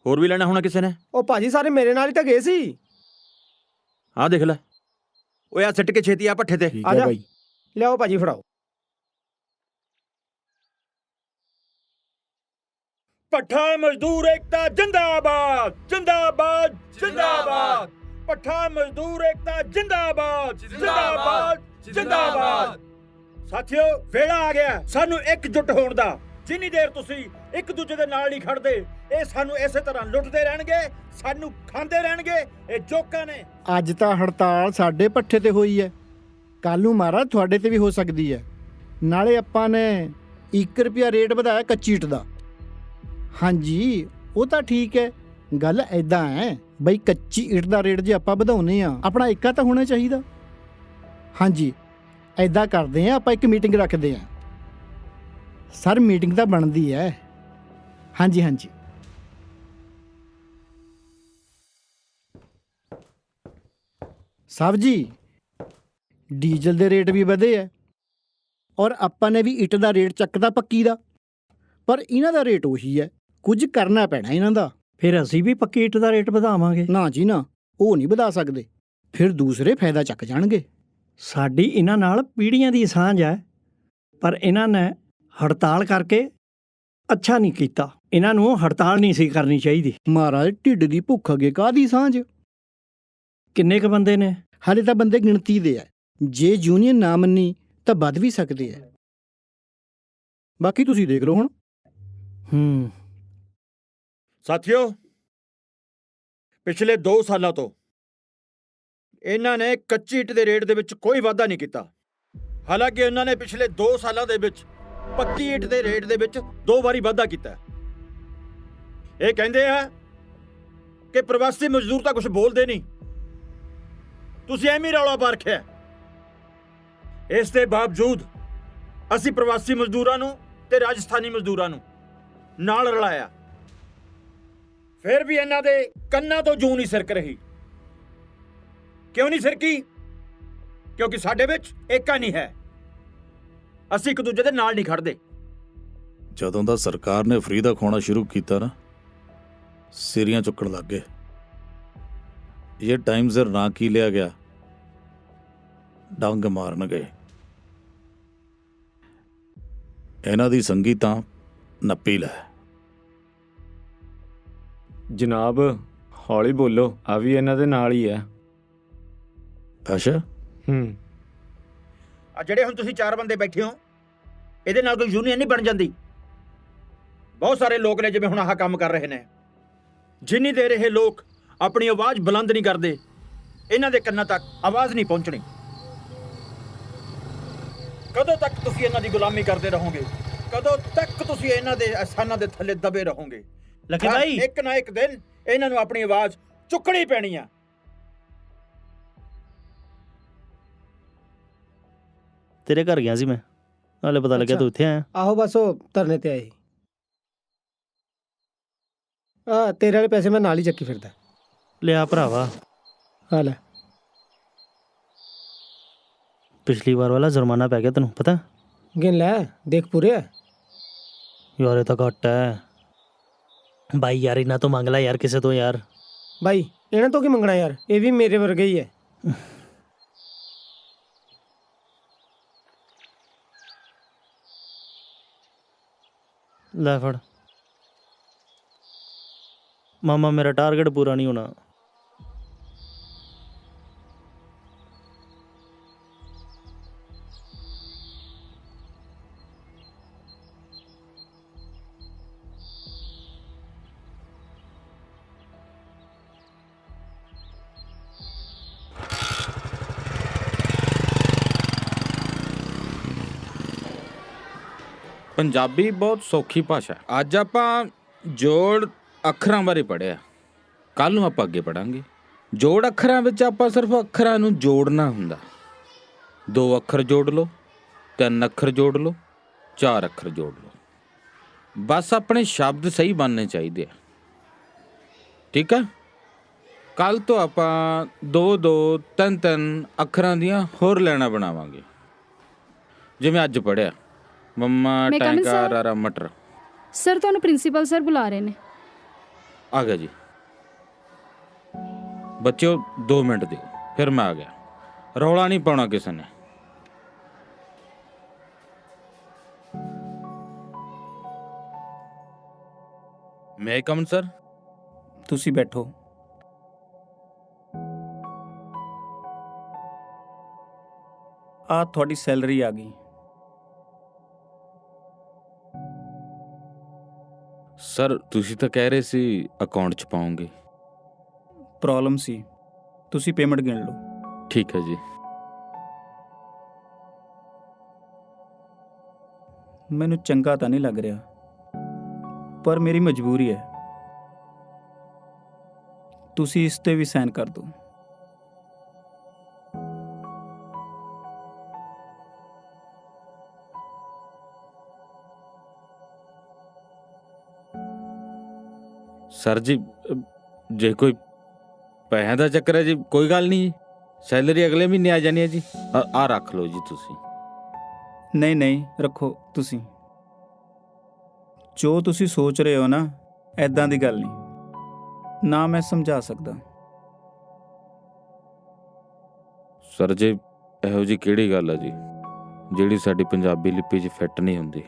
ਹੋਰ ਵੀ ਲੈਣਾ ਹੋਣਾ ਕਿਸੇ ਨੇ? ਉਹ ਭਾਜੀ ਸਾਰੇ ਮੇਰੇ ਨਾਲ ਹੀ ਤਾਂ ਗਏ ਸੀ। ਆਹ ਦੇਖ ਲੈ। ਓਏ ਆ ਸਿੱਟ ਕੇ ਛੇਤੀ ਆ ਪੱਠੇ ਤੇ। ਆ ਜਾ ਲਿਆਓ ਭਾਜੀ ਫੜਾਓ। ਪੱਠਾ ਮਜ਼ਦੂਰ ਏਕਤਾ ਜਿੰਦਾਬਾਦ ਜਿੰਦਾਬਾਦ ਜਿੰਦਾਬਾਦ। ਪੱਠਾ ਮਜ਼ਦੂਰ ਏਕਤਾ ਜਿੰਦਾਬਾਦ ਜਿੰਦਾਬਾਦ ਜਿੰਦਾਬਾਦ। ਸਾਥੀਓ ਵੇਲਾ ਆ ਗਿਆ ਸਾਨੂੰ ਇਕਜੁੱਟ ਹੋਣ ਦਾ। ਜਿੰਨੀ ਦੇਰ ਤੁਸੀਂ ਇੱਕ ਦੂਜੇ ਦੇ ਨਾਲ ਨਹੀਂ ਖੜਦੇ ਇਹ ਸਾਨੂੰ ਇਸੇ ਤਰ੍ਹਾਂ ਲੁੱਟਦੇ ਰਹਿਣਗੇ, ਸਾਨੂੰ ਖਾਂਦੇ ਰਹਿਣਗੇ ਇਹ ਜੋਕਾਂ ਨੇ। ਅੱਜ ਤਾਂ ਹੜਤਾਲ ਸਾਡੇ ਪੱਠੇ ਤੇ ਹੋਈ ਹੈ, ਕੱਲ ਨੂੰ ਮਹਾਰਾਜ ਤੁਹਾਡੇ ਤੇ ਵੀ ਹੋ ਸਕਦੀ ਹੈ। ਨਾਲੇ ਆਪਾਂ ਨੇ 1 ਰੁਪਿਆ ਰੇਟ ਵਧਾਇਆ ਕੱਚੀ ਇੱਟ ਦਾ। ਹਾਂਜੀ ਉਹ ਤਾਂ ਠੀਕ ਹੈ, ਗੱਲ ਐਦਾਂ ਹੈ ਬਈ ਕੱਚੀ ਇੱਟ ਦਾ ਰੇਟ ਜੇ ਆਪਾਂ ਵਧਾਉਨੇ ਆ ਆਪਣਾ ਏਕਾ ਤਾਂ ਹੋਣਾ ਚਾਹੀਦਾ। ਹਾਂਜੀ ਐਦਾਂ ਕਰਦੇ ਆ, ਆਪਾਂ ਇੱਕ ਮੀਟਿੰਗ ਰੱਖਦੇ ਆ। ਸਰ ਮੀਟਿੰਗ ਤਾਂ ਬਣਦੀ ਹੈ। ਹਾਂਜੀ ਹਾਂਜੀ ਸਾਹਿਬ ਜੀ, ਡੀਜ਼ਲ ਦੇ ਰੇਟ ਵੀ ਵਧੇ ਹੈ ਔਰ ਆਪਾਂ ਨੇ ਵੀ ਇੱਟ ਦਾ ਰੇਟ ਚੱਕਦਾ ਪੱਕੀ ਦਾ, ਪਰ ਇਹਨਾਂ ਦਾ ਰੇਟ ਉਹੀ ਹੈ। ਕੁਝ ਕਰਨਾ ਪੈਣਾ ਇਹਨਾਂ ਦਾ। ਫਿਰ ਅਸੀਂ ਵੀ ਪੱਕੀ ਇੱਟ ਦਾ ਰੇਟ ਵਧਾਵਾਂਗੇ। ਨਾ ਜੀ ਨਾ, ਉਹ ਨਹੀਂ ਵਧਾ ਸਕਦੇ, ਫਿਰ ਦੂਸਰੇ ਫਾਇਦਾ ਚੱਕ ਜਾਣਗੇ। ਸਾਡੀ ਇਹਨਾਂ ਨਾਲ ਪੀੜ੍ਹੀਆਂ ਦੀ ਸਾਂਝ ਹੈ, ਪਰ ਇਹਨਾਂ ਨੇ ਹੜਤਾਲ ਕਰਕੇ ਅੱਛਾ ਨਹੀਂ ਕੀਤਾ। ਇਹਨਾਂ ਨੂੰ ਹੜਤਾਲ ਨਹੀਂ ਸੀ ਕਰਨੀ ਚਾਹੀਦੀ। ਮਹਾਰਾਜ ਢਿੱਡ ਦੀ ਭੁੱਖ ਅੱਗੇ ਕਾਹਦੀ ਸਾਂਝ। ਕਿੰਨੇ ਕੁ ਬੰਦੇ ਨੇ? ਹਾਲੇ ਤਾਂ ਬੰਦੇ ਗਿਣਤੀ ਦੇ ਆ, ਜੇ ਯੂਨੀਅਨ ਨਾ ਮੰਨੀ ਤਾਂ ਵੱਧ ਵੀ ਸਕਦੇ ਆ। ਬਾਕੀ ਤੁਸੀਂ ਦੇਖ ਲਓ ਹੁਣ। ਸਾਥੀਓ ਪਿਛਲੇ 2 ਸਾਲਾਂ ਤੋਂ ਇਹਨਾਂ ਨੇ ਕੱਚੀ ਇੱਟ ਦੇ ਰੇਟ ਦੇ ਵਿੱਚ ਕੋਈ ਵਾਧਾ ਨਹੀਂ ਕੀਤਾ। ਹਾਲਾਂਕਿ ਇਹਨਾਂ ਨੇ ਪਿਛਲੇ 2 ਸਾਲਾਂ ਦੇ ਵਿੱਚ ਪੱਕੀ ਇੱਟ ਦੇ ਰੇਟ ਦੇ ਵਿੱਚ 2 ਵਾਰੀ ਵਾਧਾ ਕੀਤਾ। ਇਹ ਕਹਿੰਦੇ ਆ ਕਿ ਪ੍ਰਵਾਸੀ ਮਜ਼ਦੂਰ ਤਾਂ ਕੁਝ ਬੋਲਦੇ ਨਹੀਂ, ਤੁਸੀਂ ਐਵੇਂ ਰੌਲਾ ਪਾ ਰੱਖਿਆ। ਇਸ ਦੇ ਬਾਵਜੂਦ ਅਸੀਂ ਪ੍ਰਵਾਸੀ ਮਜ਼ਦੂਰਾਂ ਨੂੰ ਤੇ ਰਾਜਸਥਾਨੀ ਮਜ਼ਦੂਰਾਂ ਨੂੰ ਨਾਲ ਰਲਾਇਆ, ਫਿਰ ਵੀ ਇਹਨਾਂ ਦੇ ਕੰਨਾਂ ਤੋਂ ਜੂੰ ਨਹੀਂ ਸਿਰਕ ਰਹੀ। ਕਿਉਂ ਨਹੀਂ ਸਿਰਕੀ? ਕਿਉਂਕਿ ਸਾਡੇ ਵਿੱਚ ਏਕਾ ਨਹੀਂ ਹੈ, ਅਸੀਂ ਇੱਕ ਦੂਜੇ ਦੇ ਨਾਲ ਨਹੀਂ ਖੜਦੇ। ਜਦੋਂ ਦਾ ਸਰਕਾਰ ਨੇ ਫ੍ਰੀ ਦਾ ਖਵਾਉਣਾ ਸ਼ੁਰੂ ਕੀਤਾ ਨਾ, ਸਿਰੀਆਂ ਚੁੱਕਣ ਲੱਗ ਗਏ। ਇਹ ਟਾਈਮ ਜ਼ਰ ਨਾ ਕੀ ਲਿਆ ਗਿਆ, ਡੰਗ ਮਾਰਨਗੇ। ਇਹਨਾਂ ਦੀ ਸੰਗੀ ਤਾਂ ਨੱਪੀ ਲੈ। ਜਨਾਬ ਹੌਲੀ ਬੋਲੋ, ਆ ਵੀ ਇਹਨਾਂ ਦੇ ਨਾਲ ਹੀ ਹੈ। ਅੱਛਾ ਆ ਜਿਹੜੇ ਹੁਣ ਤੁਸੀਂ 4 ਬੰਦੇ ਬੈਠੇ ਹੋ, ਇਹਦੇ ਨਾਲ ਕੋਈ ਯੂਨੀਅਨ ਨਹੀਂ ਬਣ ਜਾਂਦੀ? ਬਹੁਤ ਸਾਰੇ ਲੋਕ ਨੇ ਜਿਵੇਂ ਹੁਣ ਆਹ ਕੰਮ ਕਰ ਰਹੇ ਨੇ। ਜਿੰਨੀ ਦੇਰ ਇਹ ਲੋਕ ਆਪਣੀ ਆਵਾਜ਼ ਬੁਲੰਦ ਨਹੀਂ ਕਰਦੇ, ਇਹਨਾਂ ਦੇ ਕੰਨਾਂ ਤੱਕ ਆਵਾਜ਼ ਨਹੀਂ ਪਹੁੰਚਣੀ। ਕਦੋਂ ਤੱਕ ਤੁਸੀਂ ਇਹਨਾਂ ਦੀ ਗੁਲਾਮੀ ਕਰਦੇ ਰਹੋਗੇ? ਕਦੋਂ ਤੱਕ ਤੁਸੀਂ ਇਹਨਾਂ ਦੇ ਅਹਿਸਾਨਾਂ ਦੇ ਥੱਲੇ ਦਬੇ ਰਹੋਗੇ? ਲੱਗੇ ਭਾਈ, ਇੱਕ ਨਾ ਇੱਕ ਦਿਨ ਇਹਨਾਂ ਨੂੰ ਆਪਣੀ ਆਵਾਜ਼ ਚੁੱਕਣੀ ਪੈਣੀ ਆ। ਤੇਰੇ ਘਰ ਗਿਆ ਸੀ ਮੈਂ, ਨਾਲੇ ਪਤਾ ਲੱਗਿਆ ਤੂੰ ਇੱਥੇ ਆਇਆ। ਆਹੋ ਬਸ ਉਹ ਧਰਨੇ ਤੇ ਆਏ। ਤੇਰੇ ਵਾਲੇ ਪੈਸੇ ਮੈਂ ਨਾਲ ਹੀ ਚੱਕੀ ਫਿਰਦਾ। ਲਿਆ ਭਰਾਵਾ, ਆ ਲੈ। ਪਿਛਲੀ ਵਾਰ ਵਾਲਾ ਜੁਰਮਾਨਾ ਪੈ ਗਿਆ ਤੈਨੂੰ ਪਤਾ? ਗਿਣ ਲੈ, ਦੇਖ ਪੂਰੇ ਆ। ਯਾਰ ਇਹ ਤਾਂ ਘੱਟ ਹੈ ਬਾਈ। ਯਾਰ ਇਹਨਾਂ ਤੋਂ ਮੰਗ ਲੈ ਯਾਰ, ਕਿਸੇ ਤੋਂ ਯਾਰ। ਬਾਈ ਇਹਨਾਂ ਤੋਂ ਕੀ ਮੰਗਣਾ ਯਾਰ, ਇਹ ਵੀ ਮੇਰੇ ਵਰਗੇ ਹੀ ਹੈ। ਲੈ ਫੜ ਮਾਮਾ, ਮੇਰਾ ਟਾਰਗੇਟ ਪੂਰਾ ਨਹੀਂ ਹੋਣਾ। ਪੰਜਾਬੀ ਬਹੁਤ ਸੌਖੀ ਭਾਸ਼ਾ। ਅੱਜ ਆਪਾਂ ਜੋੜ ਅੱਖਰਾਂ ਬਾਰੇ ਪੜ੍ਹਿਆ, ਕੱਲ ਨੂੰ ਆਪਾਂ ਅੱਗੇ ਪੜਾਂਗੇ। ਜੋੜ ਅੱਖਰਾਂ ਵਿੱਚ ਆਪਾਂ ਸਿਰਫ ਅੱਖਰਾਂ ਨੂੰ ਜੋੜਨਾ ਹੁੰਦਾ। 2 ਅੱਖਰ ਜੋੜ ਲਓ, 3 ਅੱਖਰ ਜੋੜ ਲਓ, 4 ਅੱਖਰ ਜੋੜ ਲਓ, ਬਸ ਆਪਣੇ ਸ਼ਬਦ ਸਹੀ ਬਣਨੇ ਚਾਹੀਦੇ ਆ। ਠੀਕ ਆ? ਕੱਲ ਤੋਂ ਆਪਾਂ 2-2 3-3 ਅੱਖਰਾਂ ਦੀਆਂ ਹੋਰ ਲੈਣਾ ਬਣਾਵਾਂਗੇ, ਜਿਵੇਂ ਅੱਜ ਪੜਿਆ ਮੰਮਾ ਮੈਂ come in, ਟੈਂਕਾ sir? ਰਾਰਾ matar. Sir ਤੁਹਾਨੂੰ ਪ੍ਰਿੰਸੀਪਲ ਸਰ ਬੁਲਾ ਰਹੇ ਨੇ। ਆ ਗਿਆ ਜੀ। ਬੱਚਿਓ 2 ਮਿੰਟ ਦਿਓ, ਫਿਰ ਮੈਂ ਆ ਗਿਆ। ਰੌਲਾ ਨਹੀਂ ਪਾਉਣਾ ਕਿਸੇ ਨੇ। ਮੈਂ ਕਮ ਸਰ? ਤੁਸੀਂ ਬੈਠੋ। ਆ ਤੁਹਾਡੀ ਸੈਲਰੀ ਆ ਗਈ। ਸਰ ਤੁਸੀਂ ਤਾਂ ਕਹਿ ਰਹੇ ਸੀ ਅਕਾਊਂਟ 'ਚ ਪਾਉਂਗੇ। ਪ੍ਰੋਬਲਮ ਸੀ, ਤੁਸੀਂ ਪੇਮੈਂਟ ਗਿਣ ਲਓ। ਠੀਕ ਹੈ ਜੀ। ਮੈਨੂੰ ਚੰਗਾ ਤਾਂ ਨਹੀਂ ਲੱਗ ਰਿਹਾ, ਪਰ ਮੇਰੀ ਮਜਬੂਰੀ ਹੈ। ਤੁਸੀਂ ਇਸ ਤੇ ਵੀ ਸਾਈਨ ਕਰ ਦਿਓ। ਸਰ ਜੀ ਜੇ ਕੋਈ ਪੈਸਿਆਂ ਦਾ ਚੱਕਰ ਹੈ ਜੀ, ਕੋਈ ਗੱਲ ਨਹੀਂ ਜੀ, ਸੈਲਰੀ ਅਗਲੇ ਮਹੀਨੇ ਆ ਜਾਣੀ ਹੈ ਜੀ। ਆ ਰੱਖ ਲਓ ਜੀ ਤੁਸੀਂ। ਨਹੀਂ ਨਹੀਂ ਰੱਖੋ ਤੁਸੀਂ। ਜੋ ਤੁਸੀਂ ਸੋਚ ਰਹੇ ਹੋ ਨਾ, ਐਦਾਂ ਦੀ ਗੱਲ ਨਹੀਂ ਨਾ, ਮੈਂ ਸਮਝਾ ਸਕਦਾ। ਸਰ ਜੀ ਇਹੋ ਜੀ ਕਿਹੜੀ ਗੱਲ ਹੈ ਜੀ ਜਿਹੜੀ ਸਾਡੀ ਪੰਜਾਬੀ ਲਿਪੀ 'ਚ ਫਿੱਟ ਨਹੀਂ ਹੁੰਦੀ?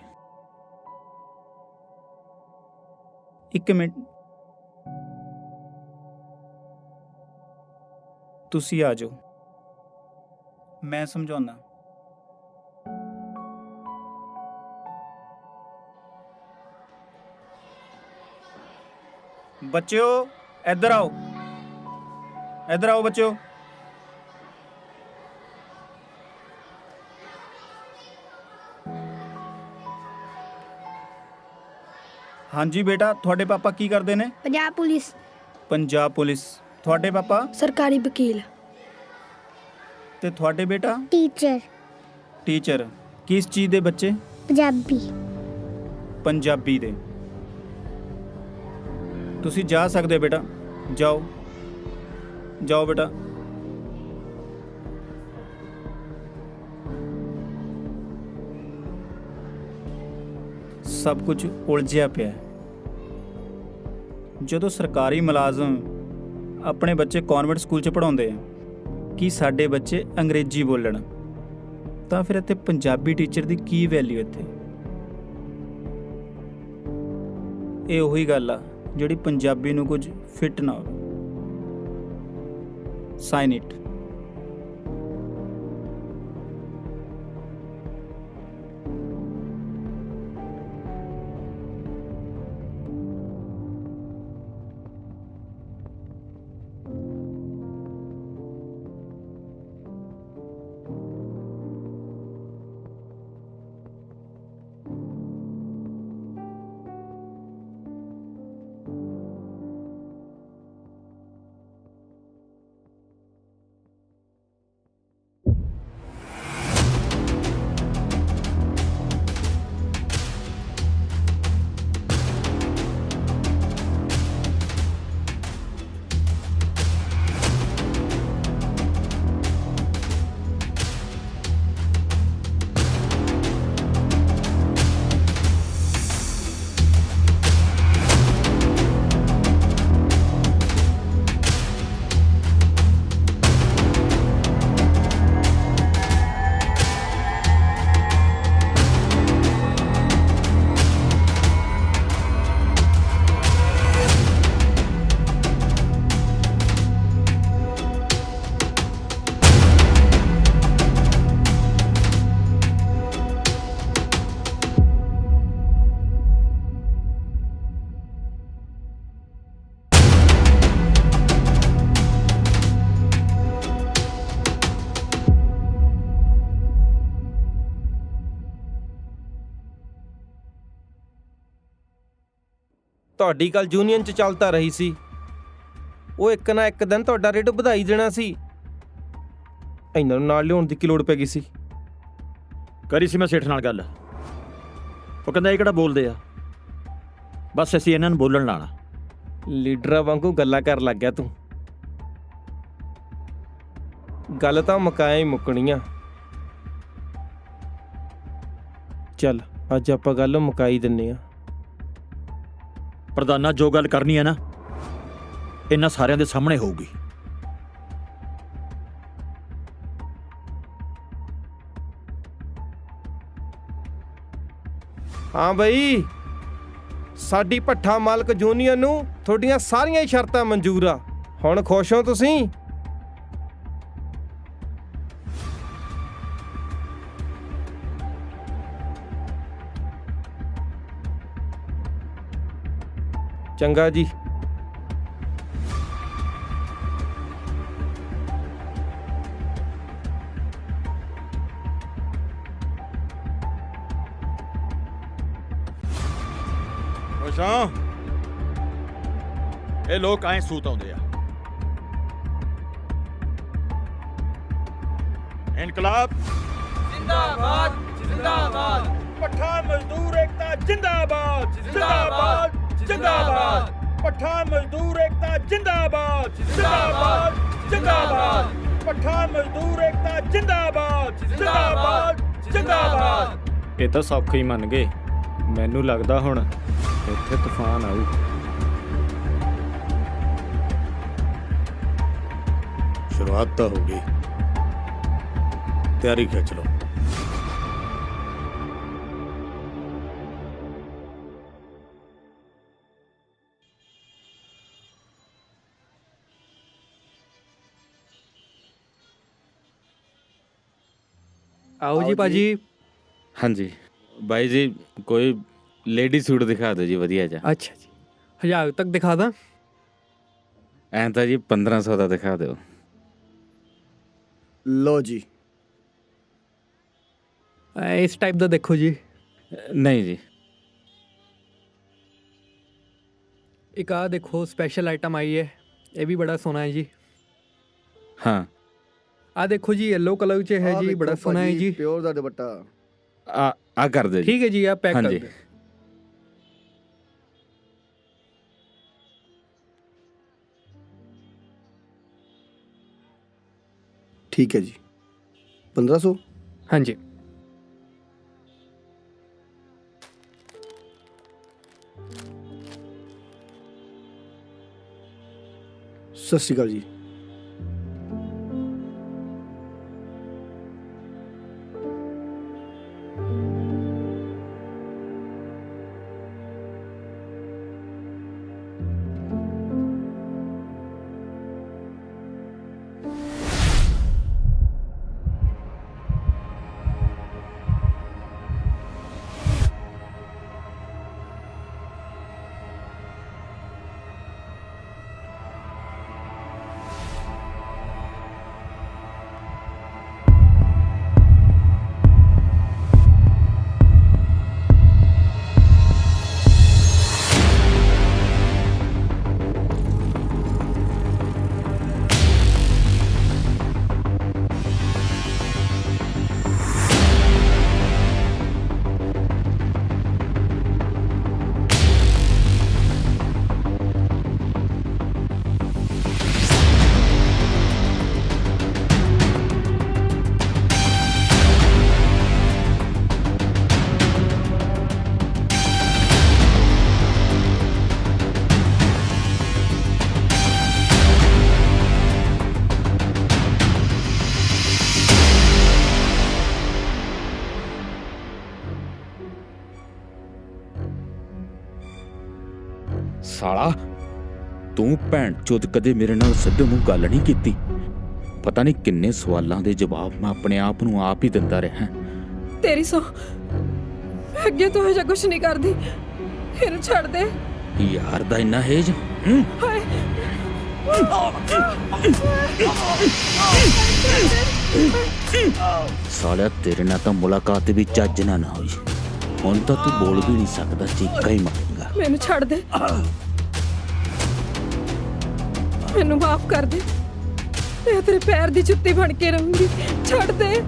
ਇੱਕ ਮਿੰਟ, ਤੁਸੀਂ ਆ ਜਾਓ, ਮੈਂ ਸਮਝਾਉਣਾ। ਬੱਚਿਓ ਇੱਧਰ ਆਓ, ਇੱਧਰ ਆਓ ਬੱਚਿਓ। ਹਾਂਜੀ ਬੇਟਾ, ਤੁਹਾਡੇ ਪਾਪਾ ਕੀ ਕਰਦੇ ਨੇ? ਪੰਜਾਬ ਪੁਲਿਸ। ਪੰਜਾਬ ਪੁਲਿਸ। ਤੁਹਾਡੇ ਪਾਪਾ? ਸਰਕਾਰੀ ਵਕੀਲ। ਤੇ ਤੁਹਾਡੇ ਬੇਟਾ? ਟੀਚਰ। ਟੀਚਰ ਕਿਸ ਚੀਜ਼ ਦੇ ਬੱਚੇ? ਪੰਜਾਬੀ। ਪੰਜਾਬੀ ਦੇ। ਤੁਸੀਂ ਜਾ ਸਕਦੇ ਹੋ ਬੇਟਾ, ਜਾਓ ਜਾਓ ਬੇਟਾ। ਸਭ ਕੁਝ ਉਲਝਿਆ ਪਿਆ। ਜਦੋਂ ਸਰਕਾਰੀ ਮੁਲਾਜ਼ਮ ਆਪਣੇ ਬੱਚੇ ਕਨਵੈਂਟ ਸਕੂਲ 'ਚ ਪੜ੍ਹਾਉਂਦੇ ਆ ਕਿ ਸਾਡੇ ਬੱਚੇ ਅੰਗਰੇਜ਼ੀ ਬੋਲਣ, ਤਾਂ ਫਿਰ ਇੱਥੇ ਪੰਜਾਬੀ ਟੀਚਰ ਦੀ ਕੀ ਵੈਲਿਊ ਇੱਥੇ? ਇਹ ਉਹੀ ਗੱਲ ਆ ਜਿਹੜੀ ਪੰਜਾਬੀ ਨੂੰ ਕੁਝ ਫਿੱਟ ਨਾ ਹੋਵੇ। Sign it. ਤੁਹਾਡੀ ਗੱਲ ਯੂਨੀਅਨ 'ਚ ਚੱਲ ਤਾਂ ਰਹੀ ਸੀ, ਉਹ ਇੱਕ ਨਾ ਇੱਕ ਦਿਨ ਤੁਹਾਡਾ ਰੇਟ ਵਧਾਈ ਦੇਣਾ ਸੀ। ਇਹਨਾਂ ਨੂੰ ਨਾਲ ਲਿਆਉਣ ਦੀ ਕੀ ਲੋੜ ਪੈ ਗਈ ਸੀ? ਕਰੀ ਸੀ ਮੈਂ ਸੇਠ ਨਾਲ ਗੱਲ, ਉਹ ਕਹਿੰਦਾ ਇਹ ਕਿਹੜਾ ਬੋਲਦੇ ਆ, ਬਸ ਅਸੀਂ ਇਹਨਾਂ ਨੂੰ ਬੋਲਣ ਲਾਣਾ। ਲੀਡਰਾਂ ਵਾਂਗੂ ਗੱਲਾਂ ਕਰਨ ਲੱਗ ਗਿਆ ਤੂੰ। ਗੱਲ ਤਾਂ ਮੁਕਾਇਆ ਹੀ ਮੁੱਕਣੀ ਆ। ਚੱਲ ਅੱਜ ਆਪਾਂ ਗੱਲ ਮੁਕਾਈ ਦਿੰਨੇ ਆ। ਪ੍ਰਧਾਨਾ, ਜੋ ਗੱਲ ਕਰਨੀ ਹੈ ਨਾ, ਇਹਨਾਂ ਸਾਰਿਆਂ ਦੇ ਸਾਹਮਣੇ ਹੋਊਗੀ। ਹਾਂ ਬਈ, ਸਾਡੀ ਭੱਠਾ ਮਾਲਕ ਯੂਨੀਅਨ ਨੂੰ ਤੁਹਾਡੀਆਂ ਸਾਰੀਆਂ ਹੀ ਸ਼ਰਤਾਂ ਮਨਜ਼ੂਰ ਆ। ਹੁਣ ਖੁਸ਼ ਹੋ ਤੁਸੀਂ? ਚੰਗਾ ਜੀ। ਖੁਸ਼ਾਂ, ਇਹ ਲੋਕ ਐਂ ਸੂਤ ਆਉਂਦੇ ਆ। ਇਨਕਲਾਬ ਜਿੰਦਾਬਾਦ ਜਿੰਦਾਬਾਦ। ਪਠਾਨ ਮਜ਼ਦੂਰ ਏਕਤਾ ਜਿੰਦਾਬਾਦ ਜਿੰਦਾਬਾਦ ਜਿੰਦਾਬਾਦ। ਪਠਾਨ ਮਜ਼ਦੂਰ ਏਕਤਾ ਜਿੰਦਾਬਾਦ ਜਿੰਦਾਬਾਦ ਜਿੰਦਾਬਾਦ। ਪਠਾਨ ਮਜ਼ਦੂਰ ਏਕਤਾ ਜਿੰਦਾਬਾਦ ਜਿੰਦਾਬਾਦ ਜਿੰਦਾਬਾਦ। ਇਹ ਤਾਂ ਸੌਖੇ ਹੀ ਮੰਨ ਗਏ। ਮੈਨੂੰ ਲੱਗਦਾ ਹੁਣ ਇੱਥੇ ਤੂਫਾਨ ਆਊ। ਸ਼ੁਰੂਆਤ ਤਾਂ ਹੋ ਗਈ, ਤਿਆਰੀ ਖਿੱਚ ਲਓ। ਆਓ ਜੀ ਭਾਜੀ। ਹਾਂਜੀ ਬਾਈ ਜੀ, ਕੋਈ ਲੇਡੀ ਸੂਟ ਦਿਖਾ ਦਿਓ ਜੀ ਵਧੀਆ ਜਿਹਾ। ਅੱਛਾ ਜੀ, 1000 ਤੱਕ ਦਿਖਾ ਦਾਂ? ਐਂ ਤਾਂ ਜੀ 1500 ਦਾ ਦਿਖਾ ਦਿਓ। ਲੋ ਜੀ, ਇਸ ਟਾਈਪ ਦਾ ਦੇਖੋ ਜੀ। ਨਹੀਂ ਜੀ, ਇੱਕ ਆ ਦੇਖੋ, ਸਪੈਸ਼ਲ ਆਈਟਮ आई है, ये भी बड़ा सोना है जी। हाँ आ देखो जी, येलो कलर च है जी, बड़ा सोना है जी। प्योर दा दुपट्टा। आ कर दे जी। ठीक है जी, आप पैक हाँ कर जी। दे। ठीक है जी, 1500। हाँ जी। सत श्री अकाल जी। ਸਾਲਾ ਤੂੰ ਭੈਣ ਚੋਦ ਕਦੇ ਮੇਰੇ ਨਾਲ ਸਿੱਧੇ ਮੂੰਹ ਗੱਲ ਨਹੀਂ ਕੀਤੀ। ਪਤਾ ਨਹੀਂ ਕਿੰਨੇ ਸਵਾਲਾਂ ਦੇ ਜਵਾਬ ਮੈਂ ਆਪਣੇ ਆਪ ਨੂੰ ਆਪ ਹੀ ਦਿੰਦਾ ਰਿਹਾ। ਤੇਰੀ ਸੌ, ਅੱਗੇ ਤੋਂ ਹਜੇ ਕੁਛ ਨਹੀਂ ਕਰਦੀ। ਇਹਨੂੰ ਛੱਡ ਦੇ ਯਾਰ ਦਾ ਇੰਨਾ ਹੇਜ। ਹਾਏ ਸਾਲਿਆ ਤੇਰੇ ਨਾਲ ਤਾਂ ਮੁਲਾਕਾਤ ਵੀ ਚੱਜ ਨਾਲ ਨਾ ਹੋਈ। ਹੁਣ ਤਾਂ ਤੂੰ ਬੋਲ ਵੀ ਨਹੀਂ ਸਕਦਾ, ਚੀਕਾਂ ਹੀ ਮਾਰੇਗਾ। ਮੈਨੂੰ ਛੱਡ ਦੇ, ਮੈਨੂੰ ਮਾਫ ਕਰ ਦੇ। ਮੈਂ ਤੇਰੇ ਪੈਰ ਦੀ ਜੁੱਤੀ ਬਣ ਕੇ ਰਹੂੰਗੀ। ਛੱਡ ਦੇ।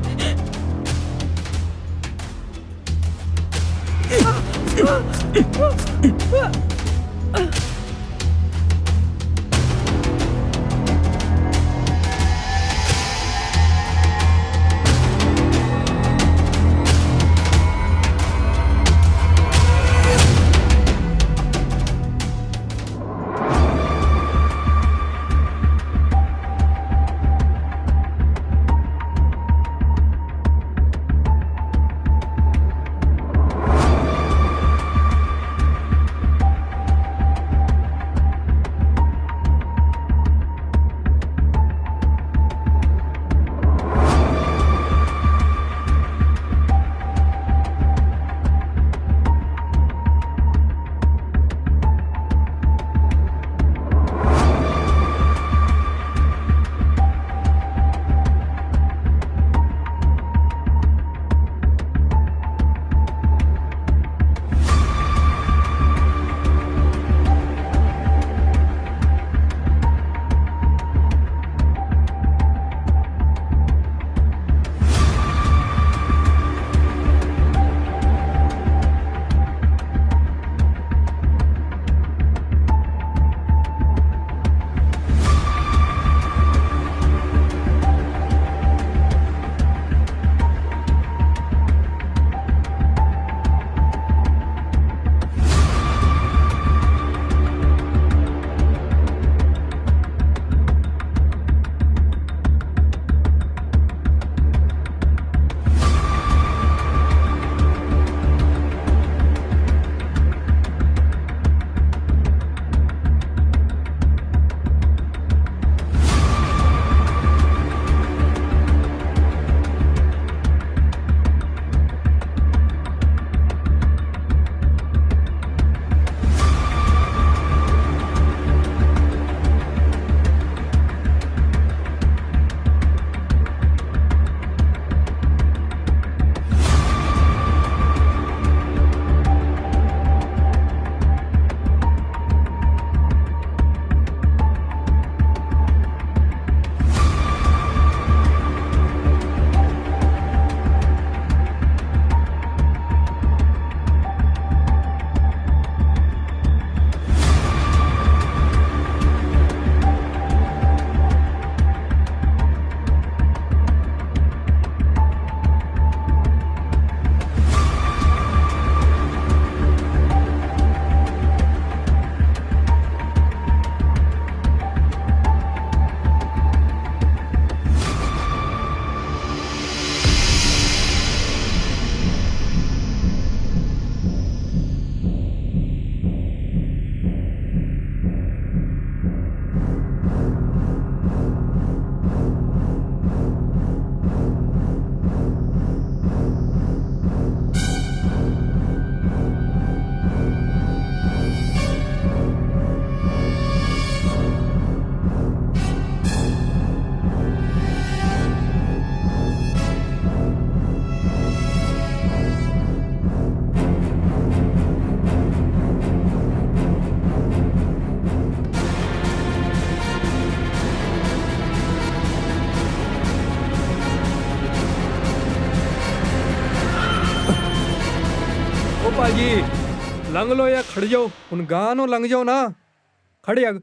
ਜੀ ਲੰਘ ਲਓ ਜਾਂ ਖੜ ਜਾਓ, ਹੁਣ ਗਾਂ ਨੂੰ ਲੰਘ ਜਾਓ ਨਾ, ਖੜੇ ਆ।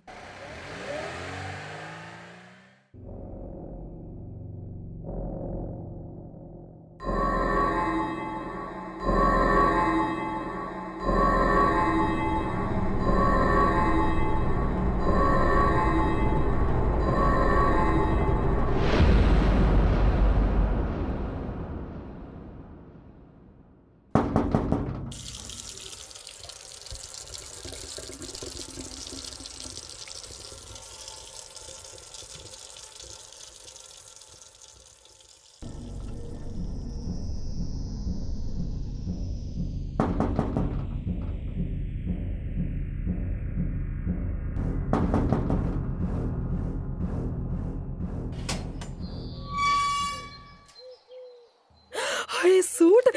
ਹਾਏ ਸੂਟ,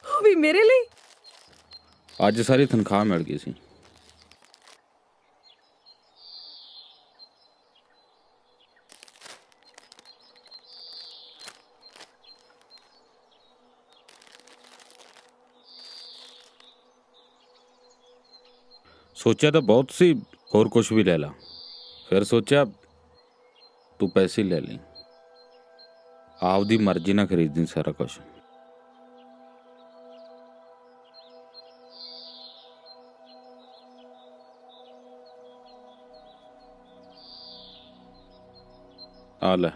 ਉਹ ਵੀ ਮੇਰੇ ਲਈ। ਅੱਜ ਸਾਰੀ ਤਨਖਾਹ ਮਿਲ ਗਈ ਸੀ। ਸੋਚਿਆ ਤਾਂ ਬਹੁਤ ਸੀ ਹੋਰ ਕੁਝ ਵੀ ਲੈ ਲਾ, ਫਿਰ ਸੋਚਿਆ ਤੂੰ ਪੈਸੇ ਲੈ ਲਈ, ਆਪਦੀ ਮਰਜ਼ੀ ਨਾਲ ਖਰੀਦਣੀ ਸਾਰਾ ਕੁਝ। ਆ ਲੈ,